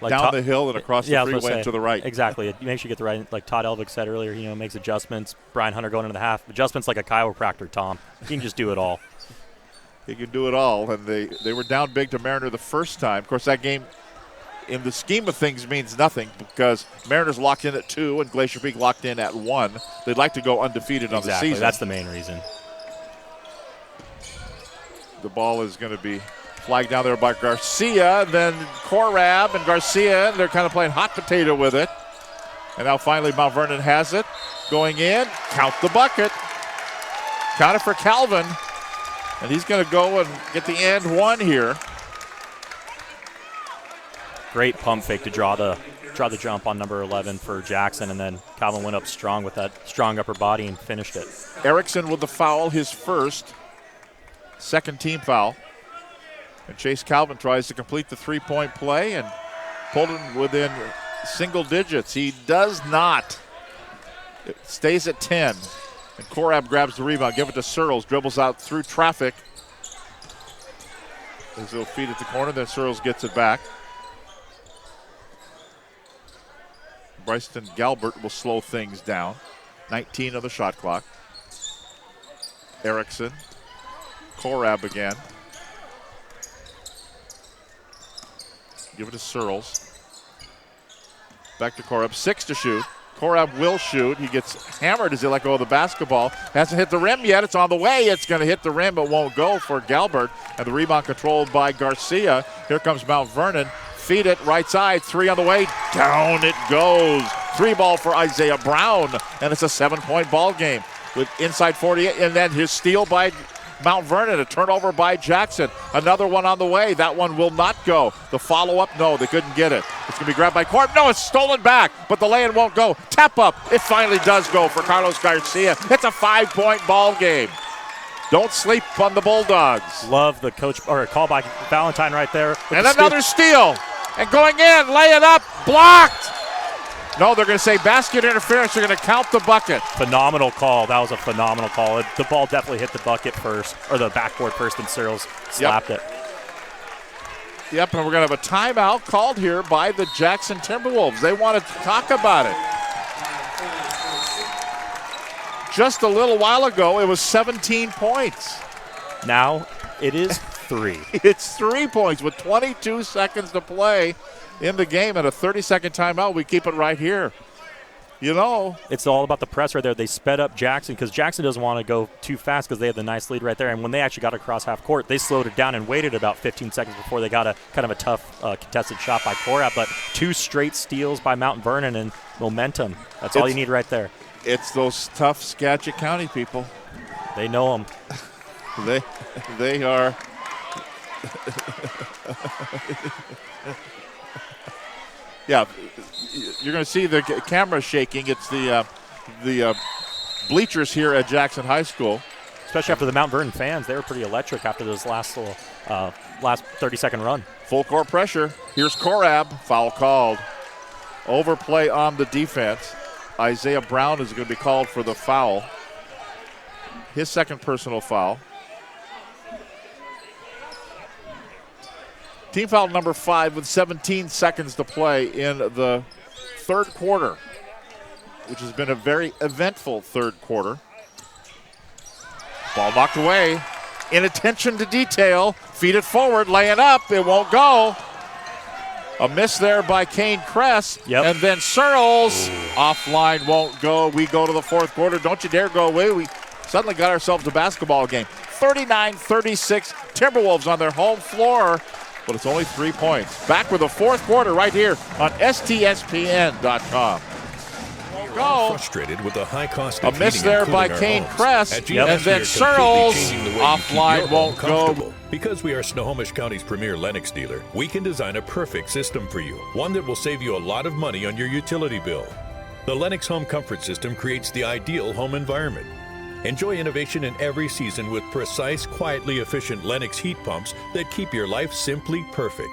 Speaker 2: Down the hill and across the freeway and to the right.
Speaker 3: Exactly. It makes you get the right, like Todd Elvick said earlier, makes adjustments. Brian Hunter going into the half. Adjustments like a chiropractor, Tom. He can just do it all.
Speaker 2: He can do it all. And they were down big to Mariner the first time. Of course, that game, in the scheme of things, means nothing because Mariners locked in at 2 and Glacier Peak locked in at 1. They'd like to go undefeated on the season.
Speaker 3: That's the main reason.
Speaker 2: The ball is going to be flagged down there by Garcia, then Korab and Garcia, they're kind of playing hot potato with it. And now finally Mount Vernon has it. Going in, count the bucket. Count it for Calvin. And he's going to go and get the and one here.
Speaker 3: Great pump fake to draw the jump on number 11 for Jackson, and then Calvin went up strong with that strong upper body and finished it.
Speaker 2: Erickson with the foul, his first. Second team foul. And Chase Calvin tries to complete the three-point play and pulled him within single digits. He does not. It stays at 10. And Korab grabs the rebound, give it to Searles, dribbles out through traffic. As he'll feed it to corner, then Searles gets it back. Bryson Galbert will slow things down. 19 on the shot clock. Erickson. Korab again. Give it to Searles. Back to Korab. 6 to shoot. Korab will shoot. He gets hammered as he let go of the basketball. Hasn't hit the rim yet. It's on the way. It's going to hit the rim, but won't go for Galbert. And the rebound controlled by Garcia. Here comes Mount Vernon. Feed it right side. 3 on the way. Down it goes. 3 ball for Isaiah Brown. And it's a 7-point ball game with inside 48. And then his steal by Mount Vernon, a turnover by Jackson. Another one on the way. That one will not go. The follow-up, no, they couldn't get it. It's going to be grabbed by Corb. No, it's stolen back, but the lay-in won't go. Tap up. It finally does go for Carlos Garcia. It's a 5-point ball game. Don't sleep on the Bulldogs.
Speaker 3: Love the coach or call by Valentine right there.
Speaker 2: And another steal. And going in, lay it up, blocked. No, they're going to say basket interference. They're going to count the bucket.
Speaker 3: Phenomenal call. That was a phenomenal call. The ball definitely hit the bucket first, or the backboard first, and Searles slapped it.
Speaker 2: Yep, and we're going to have a timeout called here by the Jackson Timberwolves. They want to talk about it. Just a little while ago, it was 17 points.
Speaker 3: Now it is 3.
Speaker 2: It's 3 points with 22 seconds to play in the game and a 30-second timeout. We keep it right here. You know.
Speaker 3: It's all about the press right there. They sped up Jackson because Jackson doesn't want to go too fast because they had the nice lead right there. And when they actually got across half court, they slowed it down and waited about 15 seconds before they got a kind of a tough contested shot by Korab. But 2 straight steals by Mount Vernon and momentum. That's all you need right there.
Speaker 2: It's those tough Skagit County people.
Speaker 3: They know them.
Speaker 2: They are. Yeah, you're going to see the camera shaking. It's the bleachers here at Jackson High School.
Speaker 3: Especially after the Mount Vernon fans. They were pretty electric after this last 30-second run.
Speaker 2: Full court pressure. Here's Korab. Foul called. Overplay on the defense. Isaiah Brown is going to be called for the foul. his second personal foul. Team foul number 5 with 17 seconds to play in the third quarter, which has been a very eventful third quarter. Ball knocked away. Inattention to detail. Feed it forward, lay it up. It won't go. A miss there by Kane Kress.
Speaker 3: Yep.
Speaker 2: And then Searles offline, won't go. We go to the fourth quarter. Don't you dare go away. We suddenly got ourselves a basketball game. 39-36, Timberwolves on their home floor, but it's only 3 points. Back with the fourth quarter right here on STSPN.com. Go.
Speaker 7: Frustrated with the high cost
Speaker 2: A
Speaker 7: of
Speaker 2: miss
Speaker 7: heating
Speaker 2: there
Speaker 7: and
Speaker 2: by
Speaker 7: cooling our
Speaker 2: Kane
Speaker 7: homes.
Speaker 2: Kress,
Speaker 7: At
Speaker 2: and
Speaker 7: GNS,
Speaker 2: then
Speaker 7: we are
Speaker 2: Searles
Speaker 7: completely changing the way you keep
Speaker 2: offline,
Speaker 7: your home
Speaker 2: won't go.
Speaker 7: comfortable. Because we are Snohomish County's premier Lennox dealer, we can design a perfect system for you, one that will save you a lot of money on your utility bill. The Lennox Home Comfort System creates the ideal home environment. Enjoy innovation in every season with precise, quietly efficient Lennox heat pumps that keep your life simply perfect.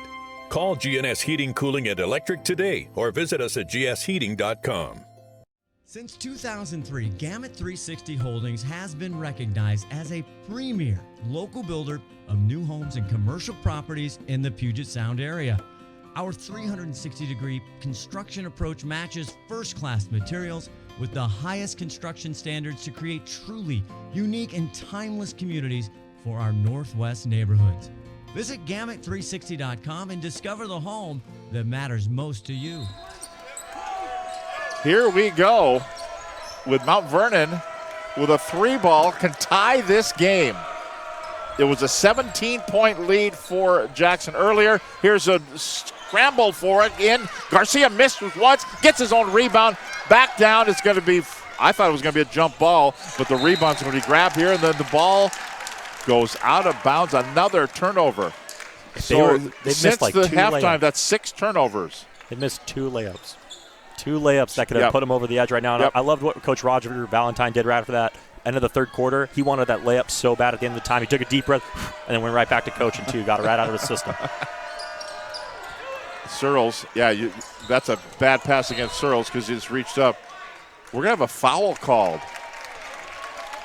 Speaker 7: Call GNS Heating, Cooling, and Electric today or visit us at gsheating.com.
Speaker 9: Since 2003, Gamut 360 Holdings has been recognized as a premier local builder of new homes and commercial properties in the Puget Sound area. Our 360-degree construction approach matches first-class materials with the highest construction standards to create truly unique and timeless communities for our Northwest neighborhoods. Visit Gamut360.com and discover the home that matters most to you.
Speaker 2: Here we go with Mount Vernon with a 3-ball, can tie this game. It was a 17-point lead for Jackson earlier. Here's a scramble for it in. Garcia missed once, gets his own rebound, back down. It's going to be, I thought it was going to be a jump ball, but the rebound's going to be grabbed here, and then the ball goes out of bounds. Another turnover.
Speaker 3: They've
Speaker 2: since
Speaker 3: missed like
Speaker 2: the
Speaker 3: 2
Speaker 2: halftime,
Speaker 3: layups.
Speaker 2: that's 6 turnovers.
Speaker 3: They missed 2 layups. 2 layups that could have put him over the edge right now. And I loved what Coach Roger Valentine did right after that. End of the third quarter, he wanted that layup so bad at the end of the time. He took a deep breath and then went right back to coaching, too. Got it right out of his system.
Speaker 2: Searles, that's a bad pass against Searles because he just reached up. We're going to have a foul called.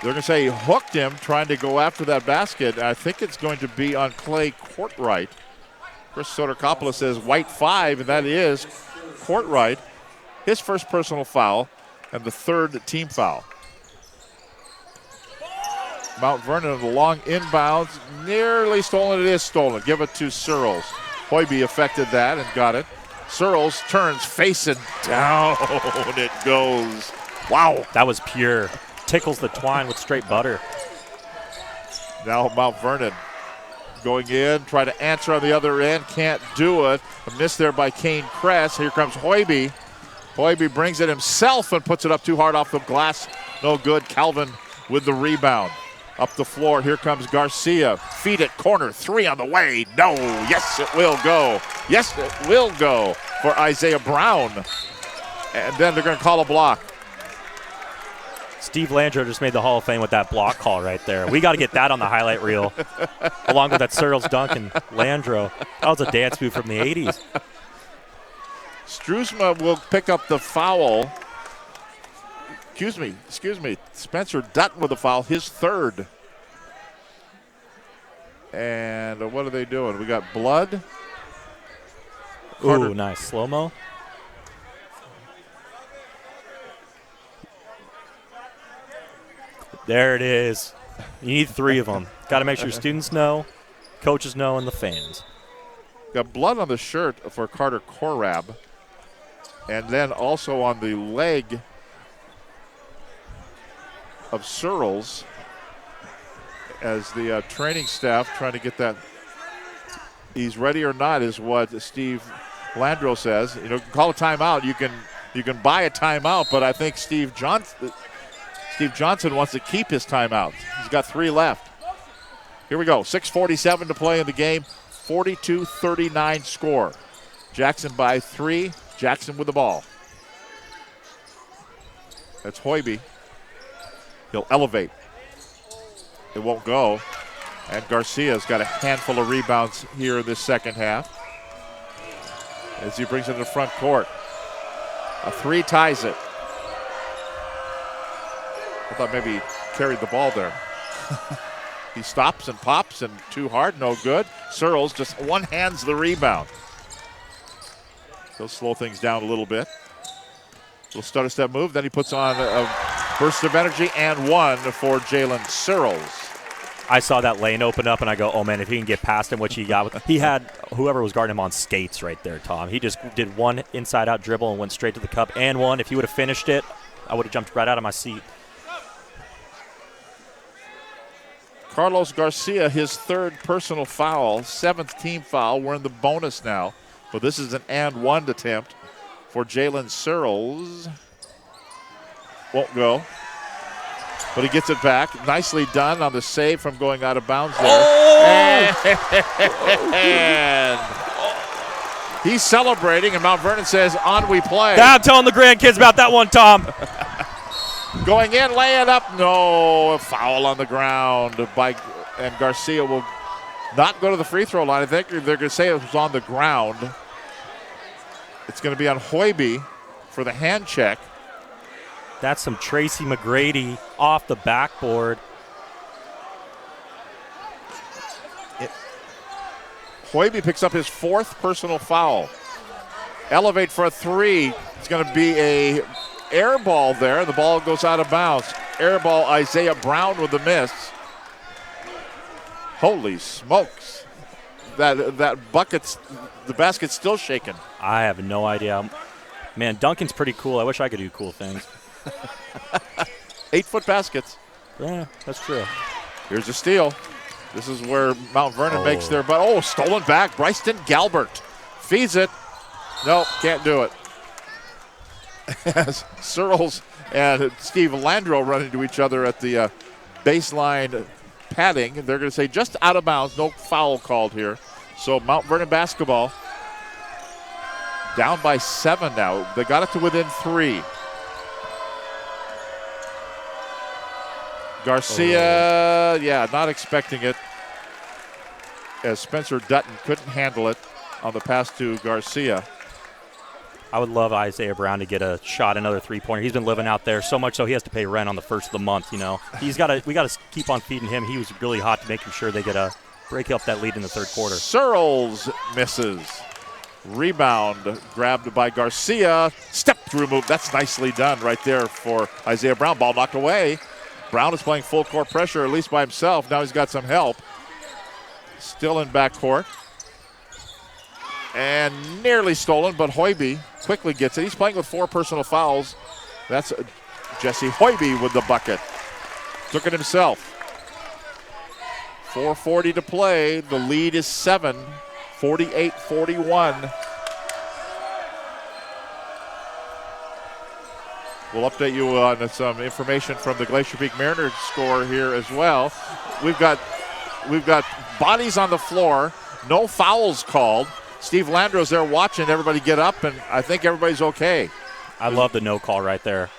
Speaker 2: They're going to say he hooked him trying to go after that basket. I think it's going to be on Clay Courtright. Chris Soderkopoulos says white 5, and that is Courtright. His first personal foul and the third team foul. Mount Vernon, the long inbounds, nearly stolen. It is stolen. Give it to Searles. Hoiby affected that and got it. Searles turns, facing down. It goes. Wow.
Speaker 3: That was pure. Tickles the twine with straight butter.
Speaker 2: Now Mount Vernon going in, try to answer on the other end, can't do it. A miss there by Kane Kress. Here comes Hoiby. Hoiby brings it himself and puts it up too hard off the glass. No good. Calvin with the rebound. Up the floor, here comes Garcia. Feed it, corner, 3 on the way. No, yes, it will go. Yes, it will go for Isaiah Brown. And then they're going to call a block.
Speaker 3: Steve Landro just made the Hall of Fame with that block call right there. We got to get that on the highlight reel, along with that Searles dunk and Landro. That was a dance move from the 80s.
Speaker 2: Struzma will pick up the foul. Excuse me. Spencer Dutton with a foul, his third. And what are they doing? We got blood.
Speaker 3: Ooh, nice. Slow-mo. There it is. You need 3 of them. Got to make sure students know, coaches know, and the fans.
Speaker 2: Got blood on the shirt for Carter Korab. And then also on the leg of Searles as the training staff trying to get that. He's ready or not is what Steve Landro says. You know, call a timeout. You can buy a timeout, but I think Steve Johnson wants to keep his timeout. He's got 3 left. Here we go. 6:47 to play in the game. 42-39 score. Jackson by 3. Jackson with the ball. That's Hoiby. He'll elevate. It won't go. And Garcia's got a handful of rebounds here in this second half as he brings it to the front court. A 3 ties it. I thought maybe he carried the ball there. He stops and pops, and too hard, no good. Searles just one-hands the rebound. He'll slow things down a little bit. Little stutter step move, then he puts on a burst of energy and one for Jalen Searles.
Speaker 3: I saw that lane open up, and I go, oh, man, if he can get past him, which he got. He had whoever was guarding him on skates right there, Tom. He just did one inside-out dribble and went straight to the cup and one. If he would have finished it, I would have jumped right out of my seat.
Speaker 2: Carlos Garcia, his third personal foul, 7th team foul. We're in the bonus now. But this is an and one attempt for Jalen Searles. Won't go. But he gets it back. Nicely done on the save from going out of bounds there. Oh! And he's celebrating, and Mount Vernon says, on we play.
Speaker 3: I'm telling the grandkids about that one, Tom.
Speaker 2: Going in, lay it up. No, a foul on the ground and Garcia will not go to the free throw line. I think they're going to say it was on the ground. It's going to be on Hoiby for the hand check.
Speaker 3: That's some Tracy McGrady off the backboard.
Speaker 2: Hoiby picks up his 4th personal foul. Elevate for a three. It's going to be a air ball there. The ball goes out of bounds. Air ball, Isaiah Brown with the miss. Holy smokes. That bucket's, the basket's still shaking.
Speaker 3: I have no idea. Man, Duncan's pretty cool. I wish I could do cool things.
Speaker 2: 8-foot baskets.
Speaker 3: Yeah, that's true.
Speaker 2: Here's a steal. This is where Mount Vernon makes their, but stolen back. Bryson Galbert feeds it. Nope, can't do it. As Searles and Steve Landreau run into each other at the baseline padding, they're going to say just out of bounds, no foul called here. So Mount Vernon basketball down by 7 now. They got it to within 3. Garcia, not expecting it, as Spencer Dutton couldn't handle it on the pass to Garcia.
Speaker 3: I would love Isaiah Brown to get a shot, another three-pointer. He's been living out there so much so he has to pay rent on the first of the month, We got to keep on feeding him. He was really hot to making sure they get a break up that lead in the third quarter.
Speaker 2: Searles misses. Rebound grabbed by Garcia. Step through move. That's nicely done right there for Isaiah Brown. Ball knocked away. Brown is playing full court pressure, at least by himself. Now he's got some help. Still in backcourt. And nearly stolen, but Hoiby quickly gets it. He's playing with 4 personal fouls. That's Jesse Hoiby with the bucket. Took it himself. 4:40 to play. The lead is 7, 48-41. We'll update you on some information from the Glacier Peak Mariners score here as well. We've got bodies on the floor, no fouls called. Steve Landreau's there watching everybody get up, and I think everybody's okay.
Speaker 3: I love the no call right there.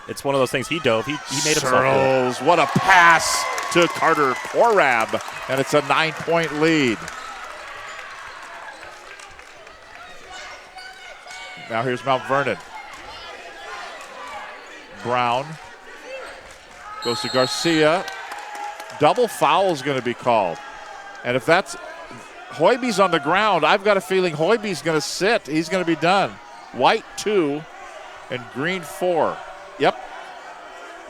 Speaker 3: It's one of those things. He dove. He made himself
Speaker 2: Searles, what a pass to Carter Korab, and it's a 9-point lead. Now here's Mount Vernon. Brown goes to Garcia. Double foul is going to be called. And if that's Hoiby's on the ground, I've got a feeling Hoiby's going to sit. He's going to be done. White 2 and Green 4. Yep.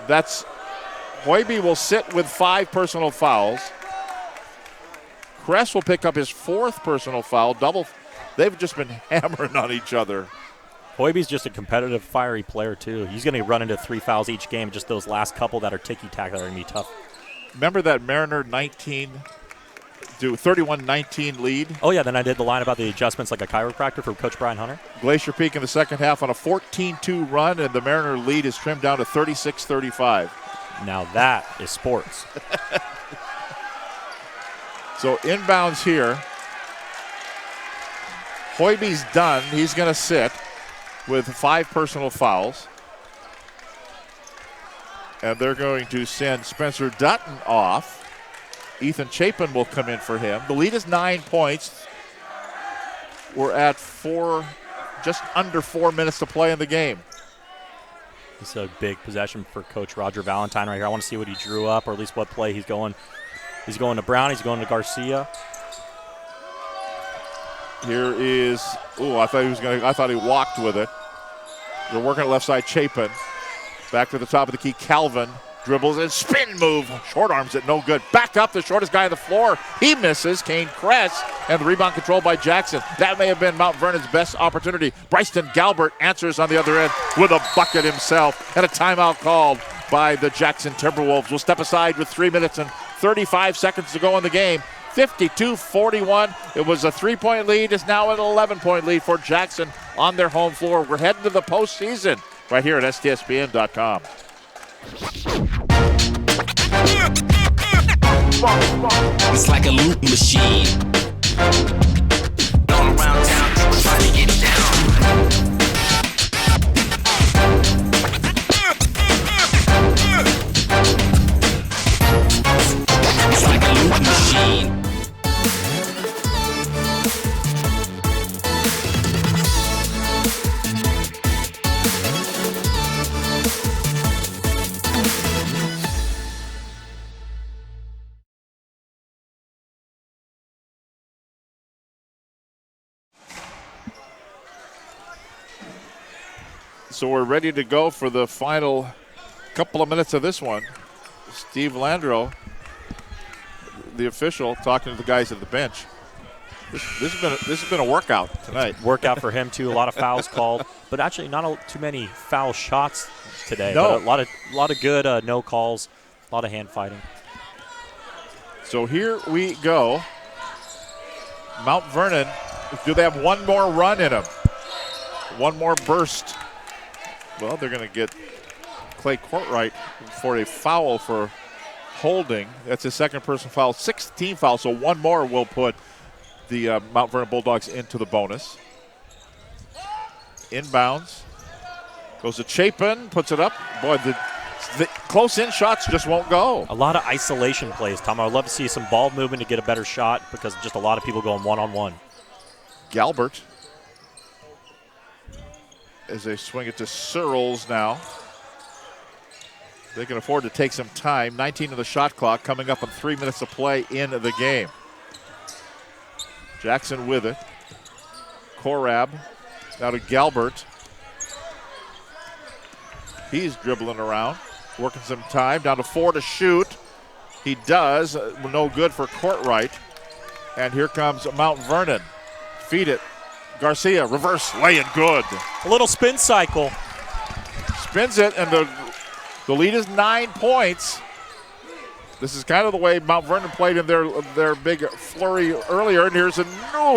Speaker 2: That's Hoiby will sit with 5 personal fouls. Kress will pick up his 4th personal foul. They've just been hammering on each other.
Speaker 3: Hoiby's just a competitive, fiery player, too. He's going to run into 3 fouls each game. Just those last couple that are ticky-tack that are going to be tough.
Speaker 2: Remember that Mariner 31-19 lead?
Speaker 3: Oh, yeah, then I did the line about the adjustments like a chiropractor for Coach Brian Hunter.
Speaker 2: Glacier Peak in the second half on a 14-2 run, and the Mariner lead is trimmed down to 36-35.
Speaker 3: Now that is sports.
Speaker 2: So inbounds here. Hoiby's done. He's going to sit with 5 personal fouls. And they're going to send Spencer Dutton off. Ethan Chapin will come in for him. The lead is 9 points. We're at just under 4 minutes to play in the game.
Speaker 3: It's a big possession for Coach Roger Valentine right here. I want to see what he drew up, or at least what play he's going. He's going to Brown. He's going to Garcia.
Speaker 2: Here is, I thought he walked with it. They're working at left side, Chapin. Back to the top of the key, Calvin. Dribbles and spin move. Short arms it, no good. Back up, the shortest guy on the floor. He misses. Kane Kress, and the rebound controlled by Jackson. That may have been Mount Vernon's best opportunity. Bryson Galbert answers on the other end with a bucket himself. And a timeout called by the Jackson Timberwolves. We'll step aside with 3 minutes and 35 seconds to go in the game. 52-41. It was a 3-point lead. It's now an 11-point lead for Jackson on their home floor. We're heading to the postseason right here at STSPN.com.
Speaker 6: It's like a loop machine. All around town, people trying to get down. It's like a loop machine.
Speaker 2: So we're ready to go for the final couple of minutes of this one. Steve Landreau, the official, talking to the guys at the bench. This has been a workout tonight.
Speaker 3: Workout for him too. A lot of fouls called, but actually not too many foul shots today.
Speaker 2: No,
Speaker 3: but a lot of good no calls, a lot of hand fighting.
Speaker 2: So here we go. Mount Vernon, do they have one more run in them? One more burst? Well, they're going to get Clay Courtright for a foul for holding. That's his second personal foul. 16 fouls, so one more will put the Mount Vernon Bulldogs into the bonus. Inbounds. Goes to Chapin, puts it up. Boy, the close-in shots just won't go.
Speaker 3: A lot of isolation plays, Tom. I would love to see some ball movement to get a better shot because just a lot of people going one-on-one.
Speaker 2: Galbert, as they swing it to Searles now. They can afford to take some time. 19 of the shot clock coming up on 3 minutes of play in the game. Jackson with it. Korab now to Galbert. He's dribbling around, working some time. Down to 4 to shoot. He does. No good for Courtright. And here comes Mount Vernon. Feed it. Garcia, reverse, laying good.
Speaker 3: A little spin cycle.
Speaker 2: Spins it, and the lead is 9 points. This is kind of the way Mount Vernon played in their big flurry earlier, and here's a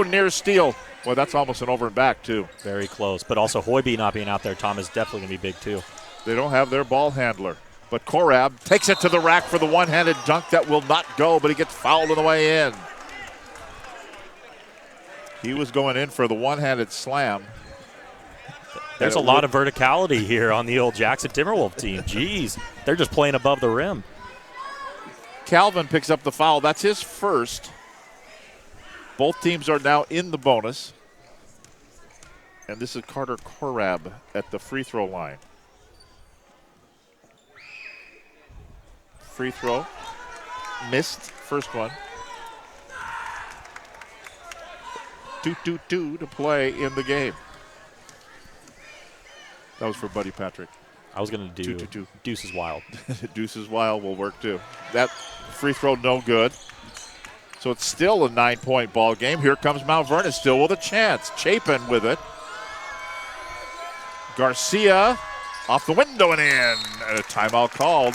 Speaker 2: near steal. Well, that's almost an over and back, too.
Speaker 3: Very close, but also Hoiby not being out there, Tom, is definitely going to be big, too.
Speaker 2: They don't have their ball handler. But Korab takes it to the rack for the one-handed dunk that will not go, but he gets fouled on the way in. He was going in for the one-handed slam.
Speaker 3: There's a lot of verticality here on the old Jackson Timberwolves team. Jeez, they're just playing above the rim.
Speaker 2: Calvin picks up the foul. That's his first. Both teams are now in the bonus. And this is Carter Korab at the free throw line. Free throw. Missed. First one. 2-2-2 to play in the game. That was for Buddy Patrick.
Speaker 3: I was going to do
Speaker 2: 2-2-2.
Speaker 3: Deuce is Wild.
Speaker 2: Deuce is Wild will work too. That free throw no good. So it's still a 9-point ball game. Here comes Mount Vernon still with a chance. Chapin with it. Garcia off the window and in. And a timeout called.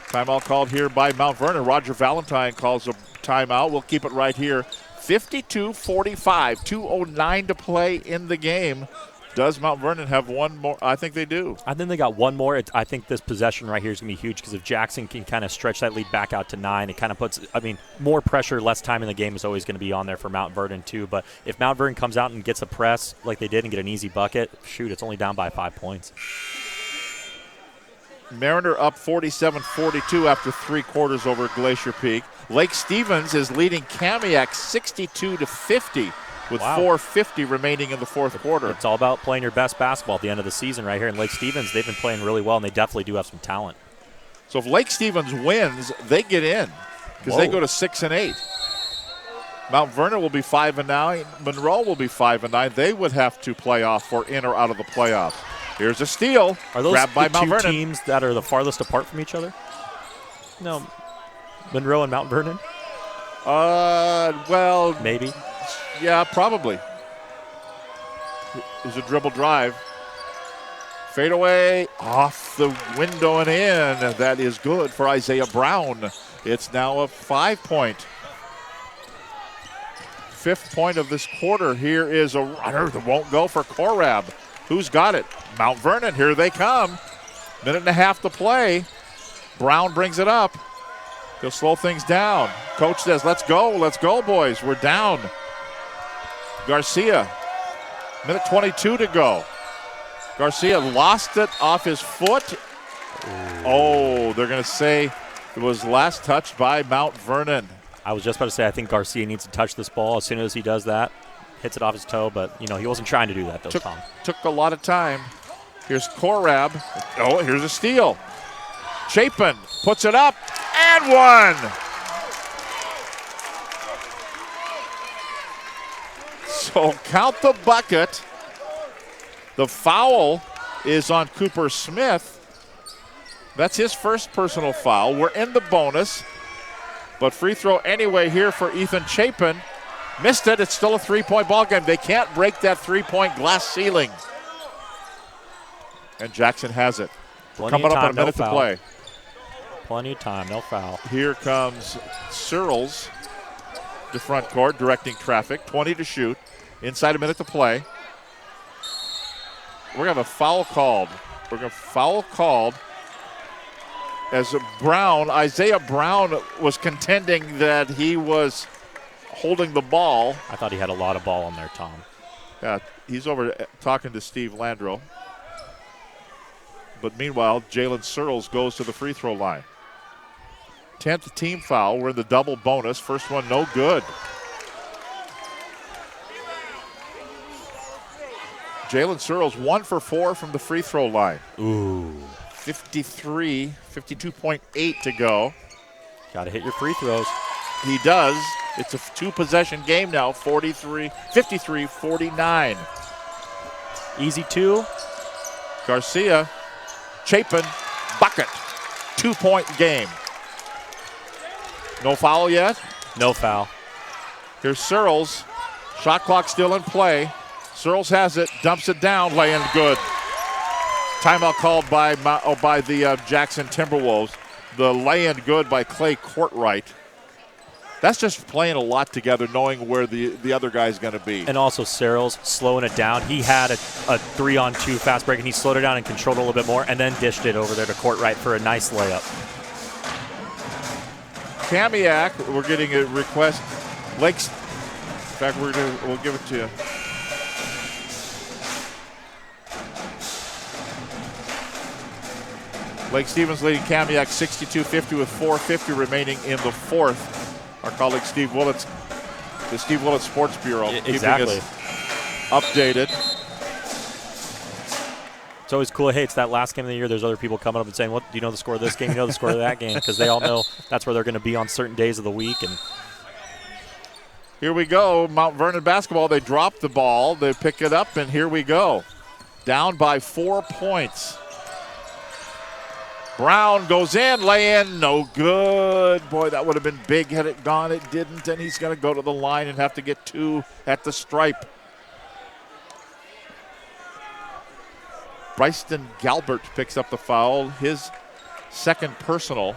Speaker 2: Timeout called here by Mount Vernon. Roger Valentine calls a timeout. We'll keep it right here. 52-45, 2:09 to play in the game. Does Mount Vernon have one more? I think they do.
Speaker 3: I think they got one more. I think this possession right here is going to be huge because if Jackson can kind of stretch that lead back out to 9, it kind of puts, more pressure, less time in the game is always going to be on there for Mount Vernon too. But if Mount Vernon comes out and gets a press like they did and get an easy bucket, shoot, it's only down by 5 points.
Speaker 2: Mariner up 47-42 after 3 quarters over Glacier Peak. Lake Stevens is leading Kamiak 62-50 with 4:50 remaining in the fourth quarter.
Speaker 3: It's all about playing your best basketball at the end of the season right here. In Lake Stevens, they've been playing really well, and they definitely do have some talent.
Speaker 2: So if Lake Stevens wins, they get in because they go to 6-8. Mount Vernon will be 5-9. Monroe will be 5-9. They would have to play off for in or out of the playoffs. Here's a steal.
Speaker 3: Are those
Speaker 2: grabbed by
Speaker 3: the
Speaker 2: Mount
Speaker 3: two
Speaker 2: Vernon.
Speaker 3: teams that are the farthest apart from each other? No. Monroe and Mount Vernon?
Speaker 2: Well,
Speaker 3: maybe.
Speaker 2: Yeah, probably. There's a dribble drive. Fade away, off the window and in. That is good for Isaiah Brown. It's now a 5-point. Fifth point of this quarter. Here is a runner that won't go for Korab. Who's got it? Mount Vernon. Here they come. Minute and a half to play. Brown brings it up. He'll slow things down. Coach says, let's go, boys. We're down. Garcia, minute 22 to go. Garcia lost it off his foot. Oh, they're going to say it was last touched by Mount Vernon.
Speaker 3: I was just about to say, I think Garcia needs to touch this ball. As soon as he does that, hits it off his toe, but, he wasn't trying to do that, though, Tom.
Speaker 2: Took a lot of time. Here's Korab. Oh, here's a steal. Chapin puts it up and one. So count the bucket. The foul is on Cooper Smith. That's his first personal foul. We're in the bonus. But free throw anyway here for Ethan Chapin. Missed it. It's still a three-point ball game. They can't break that three-point glass ceiling. And Jackson has it. Coming up on a minute to play.
Speaker 3: Plenty of time, no foul.
Speaker 2: Here comes Searles to front court, directing traffic. 20 to shoot. Inside a minute to play. We're going to have a foul called. As Isaiah Brown was contending that he was holding the ball.
Speaker 3: I thought he had a lot of ball on there, Tom.
Speaker 2: Yeah, he's over talking to Steve Landreau. But meanwhile, Jalen Searles goes to the free throw line. 10th team foul. We're in the double bonus. First one no good. Jalen Searles 1 for 4 from the free throw line.
Speaker 3: Ooh.
Speaker 2: 52.8 to go.
Speaker 3: Got to hit your free throws.
Speaker 2: He does. It's a two-possession game now, 53-49.
Speaker 3: Easy two.
Speaker 2: Garcia, Chapin, bucket. 2-point game. No foul yet?
Speaker 3: No foul.
Speaker 2: Here's Searles. Shot clock still in play. Searles has it, dumps it down, laying good. Timeout called by the Jackson Timberwolves. The lay-in good by Clay Courtwright. That's just playing a lot together, knowing where the other guy's going to be.
Speaker 3: And also Searles slowing it down. He had a 3-on-2 fast break, and he slowed it down and controlled it a little bit more, and then dished it over there to Courtwright for a nice layup.
Speaker 2: Kamiak, we're getting a request. Lakes, in fact, we'll give it to you. Lake Stevens leading Kamiak 62-50 with 4:50 remaining in the fourth. Our colleague Steve Willits, the Steve Willits Sports Bureau,
Speaker 3: exactly.
Speaker 2: keeping us updated.
Speaker 3: It's always cool. Hey, it's that last game of the year. There's other people coming up and saying, "What do you know the score of this game? You know the score of that game?" Because they all know that's where they're going to be on certain days of the week. And
Speaker 2: here we go, Mount Vernon basketball. They drop the ball, they pick it up, and here we go. Down by 4 points. Brown goes in, lay in, no good. Boy, that would have been big had it gone. It didn't, and he's going to go to the line and have to get 2 at the stripe. Bryson Galbert picks up the foul, his second personal.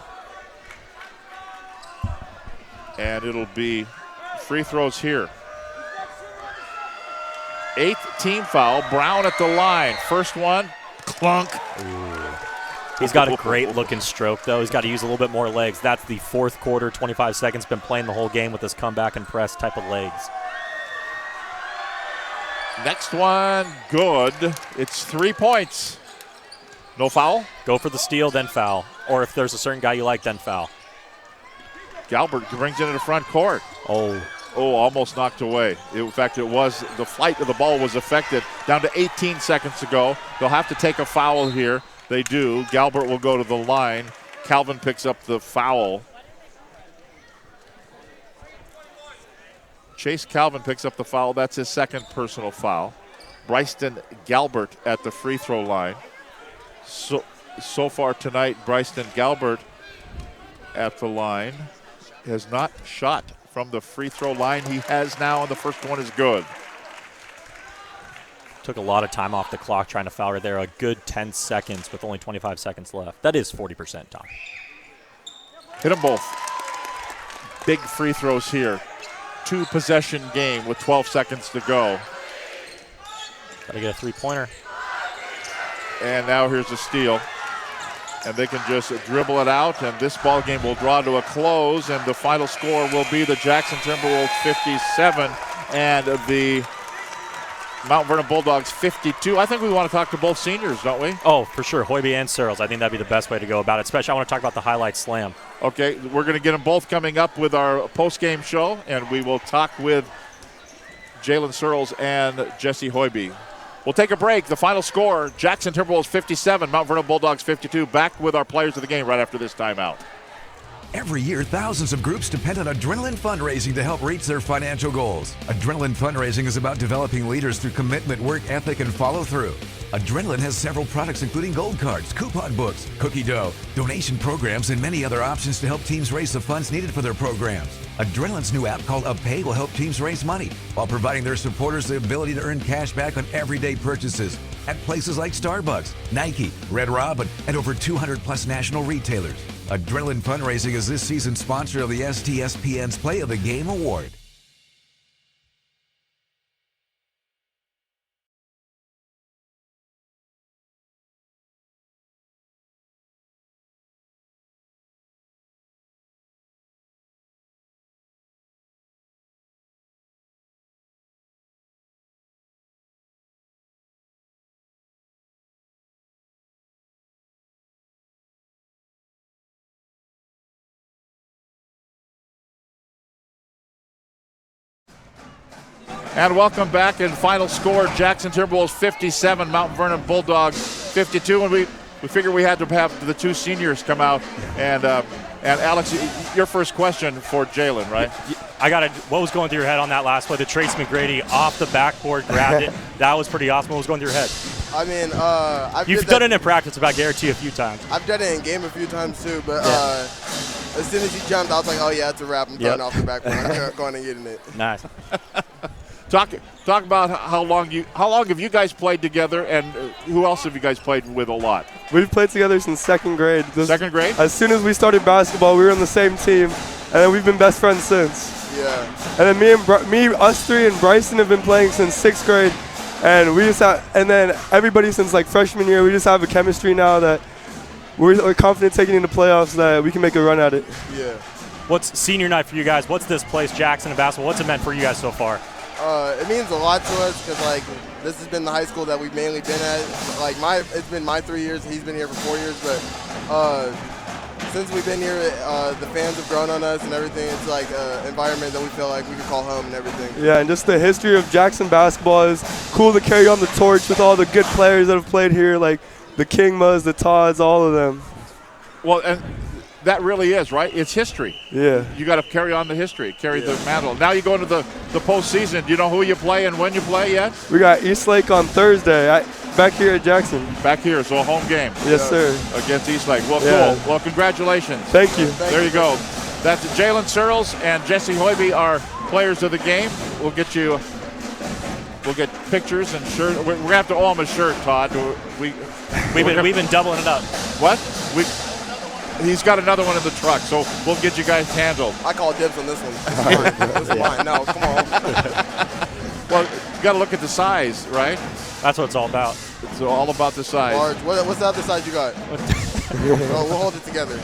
Speaker 2: And it'll be free throws here. 8th team foul, Brown at the line. First one, clunk.
Speaker 3: Ooh. He's got a great looking stroke, though. He's got to use a little bit more legs. That's the fourth quarter, 25 seconds. Been playing the whole game with this comeback and press type of legs.
Speaker 2: Next one, good. It's 3 points. No foul?
Speaker 3: Go for the steal, then foul. Or if there's a certain guy you like, then foul.
Speaker 2: Galbert brings it into front court.
Speaker 3: Oh.
Speaker 2: almost knocked away. In fact, the flight of the ball was affected. Down to 18 seconds to go. They'll have to take a foul here. They do. Galbert will go to the line. Calvin picks up the foul. Chase Calvin picks up the foul. That's his second personal foul. Bryson Galbert at the free throw line. So far tonight, Bryson Galbert at the line has not shot from the free throw line. He has now, and the first one is good.
Speaker 3: Took a lot of time off the clock trying to foul right there. A good 10 seconds with only 25 seconds left. That is 40%, Tom.
Speaker 2: Hit them both. Big free throws here. 2-possession game with 12 seconds to go.
Speaker 3: Got to get a three-pointer.
Speaker 2: And now here's a steal. And they can just dribble it out, and this ball game will draw to a close, and the final score will be the Jackson Timberwolves 57 and the Mount Vernon Bulldogs 52. I think we want to talk to both seniors, don't we?
Speaker 3: Oh, for sure. Hoiby and Searles. I think that'd be the best way to go about it. Especially I want to talk about the highlight slam.
Speaker 2: Okay, we're going to get them both coming up with our post-game show, and we will talk with Jalen Searles and Jesse Hoiby. We'll take a break. The final score, Jackson Timberwolves 57, Mount Vernon Bulldogs 52. Back with our players of the game right after this timeout.
Speaker 8: Every year, thousands of groups depend on Adrenaline Fundraising to help reach their financial goals. Adrenaline Fundraising is about developing leaders through commitment, work ethic, and follow-through. Adrenaline has several products including gold cards, coupon books, cookie dough, donation programs, and many other options to help teams raise the funds needed for their programs. Adrenaline's new app called UpPay will help teams raise money while providing their supporters the ability to earn cash back on everyday purchases at places like Starbucks, Nike, Red Robin, and over 200-plus national retailers. Adrenaline Fundraising is this season's sponsor of the STSPN's Play of the Game Award.
Speaker 2: And welcome back. And final score, Jackson Timberwolves 57, Mount Vernon Bulldogs 52. And we figured we had to have the two seniors come out. And Alex, your first question for Jalen, right?
Speaker 3: What was going through your head on that last play? The Trace McGrady off the backboard, grabbed it. That was pretty awesome. What was going through your head?
Speaker 10: I mean,
Speaker 3: You've done it in practice, I guarantee you, a few times.
Speaker 10: I've done it in game a few times too, but as soon as he jumped, I was like, oh yeah, it's a wrap. I'm throwing off the backboard. I'm going and getting it.
Speaker 3: Nice.
Speaker 2: Talk about how long have you guys played together, and who else have you guys played with a lot?
Speaker 11: We've played together since second grade.
Speaker 2: Second grade?
Speaker 11: As soon as we started basketball, we were on the same team, and then we've been best friends since.
Speaker 10: Yeah.
Speaker 11: And then us three and Bryson have been playing since sixth grade, and then everybody since like freshman year, we just have a chemistry now that we're confident taking into playoffs that we can make a run at it.
Speaker 10: Yeah.
Speaker 3: What's senior night for you guys? What's this place, Jackson and basketball? What's it meant for you guys so far?
Speaker 10: It means a lot to us because like this has been the high school that we've mainly been at. Like it's been my 3 years. He's been here for 4 years, but since we've been here, the fans have grown on us and everything. It's like an environment that we feel like we can call home and everything.
Speaker 11: Yeah, and just the history of Jackson basketball is cool to carry on the torch with all the good players that have played here, like the Kingmas, the Todds, all of them.
Speaker 2: Well, and that really is, right? It's history.
Speaker 11: Yeah.
Speaker 2: You got to carry on the history, carry the mantle. Now you go into the postseason. Do you know who you play and when you play yet?
Speaker 11: We got Eastlake on Thursday, back here at Jackson.
Speaker 2: Back here, so a home game.
Speaker 11: Yes, sir.
Speaker 2: Against Eastlake. Well,
Speaker 11: yeah.
Speaker 2: Cool. Well, congratulations.
Speaker 11: Thank you.
Speaker 2: There you go. That's Jalen Searles and Jesse Hoiby, our players of the game. We'll get pictures and shirt. We're going to have to owe them a shirt, Todd.
Speaker 3: We've been doubling it up.
Speaker 2: What? He's got another one in the truck, so we'll get you guys handled.
Speaker 10: I call dibs on this one. This is mine. No, come on.
Speaker 2: Well, you got to look at the size, right?
Speaker 3: That's what it's all about.
Speaker 2: It's all about the size.
Speaker 10: Large. What's the other size you got? We'll hold it together.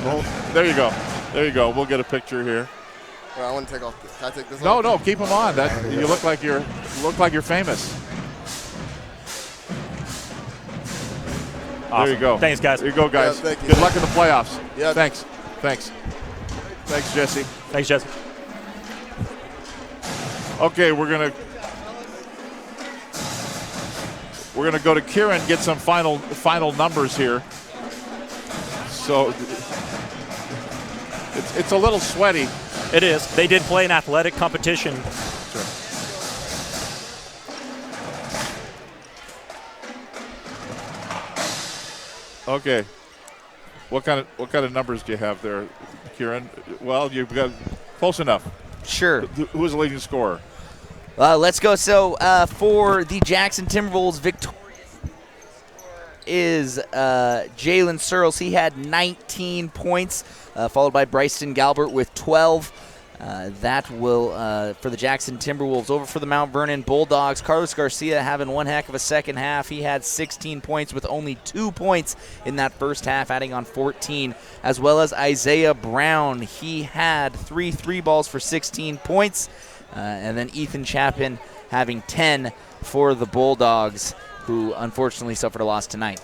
Speaker 2: There you go. There you go. We'll get a picture here.
Speaker 10: Well, I want to take off. Can I take this
Speaker 2: off?
Speaker 10: No,
Speaker 2: keep them on. You look like you're famous.
Speaker 3: Awesome.
Speaker 2: There you go.
Speaker 3: Thanks, guys.
Speaker 2: There you go, guys.
Speaker 10: Yeah, thank you.
Speaker 2: Good luck in the playoffs.
Speaker 10: Yeah.
Speaker 2: Thanks, Jesse.
Speaker 3: Thanks, Jesse.
Speaker 2: Okay, we're gonna go to Kieran, get some final numbers here. So it's a little sweaty.
Speaker 3: It is. They did play an athletic competition.
Speaker 2: Okay. What kind of numbers do you have there, Kieran? Well, you've got close enough.
Speaker 5: Sure.
Speaker 2: Who's the leading scorer?
Speaker 5: Let's go. So for the Jackson Timberwolves, victorious is Jalen Searles. He had 19 points, followed by Bryson Galbert with 12. That will, for the Jackson Timberwolves. Over for the Mount Vernon Bulldogs, Carlos Garcia having one heck of a second half. He had 16 points with only 2 points in that first half, adding on 14, as well as Isaiah Brown. He had 3 balls for 16 points, and then Ethan Chapin having 10 for the Bulldogs, who unfortunately suffered a loss tonight.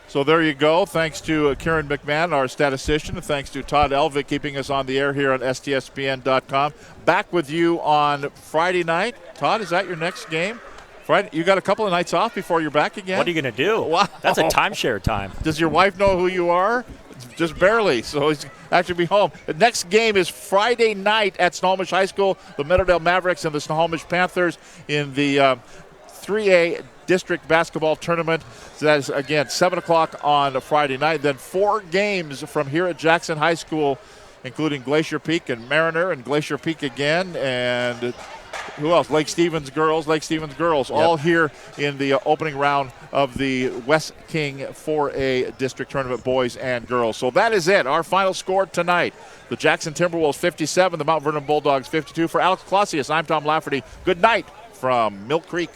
Speaker 2: So there you go. Thanks to Kieran McMahon, our statistician, and thanks to Todd Elvick keeping us on the air here on STSPN.com. Back with you on Friday night. Todd, is that your next game? Friday, you got a couple of nights off before you're back again?
Speaker 3: What are you going to do?
Speaker 2: Wow.
Speaker 3: That's a timeshare time.
Speaker 2: Does your wife know who you are? Just barely, so he's actually be home. The next game is Friday night at Snohomish High School. The Meadowdale Mavericks and the Snohomish Panthers in the 3A district basketball tournament. So that is, again, 7 o'clock on Friday night. Then 4 games from here at Jackson High School, including Glacier Peak and Mariner and Glacier Peak again. And who else? Lake Stevens girls, all here in the opening round of the West King 4A district tournament, boys and girls. So that is it. Our final score tonight. The Jackson Timberwolves 57, the Mount Vernon Bulldogs 52. For Alex Clausius, I'm Tom Lafferty. Good night from Mill Creek.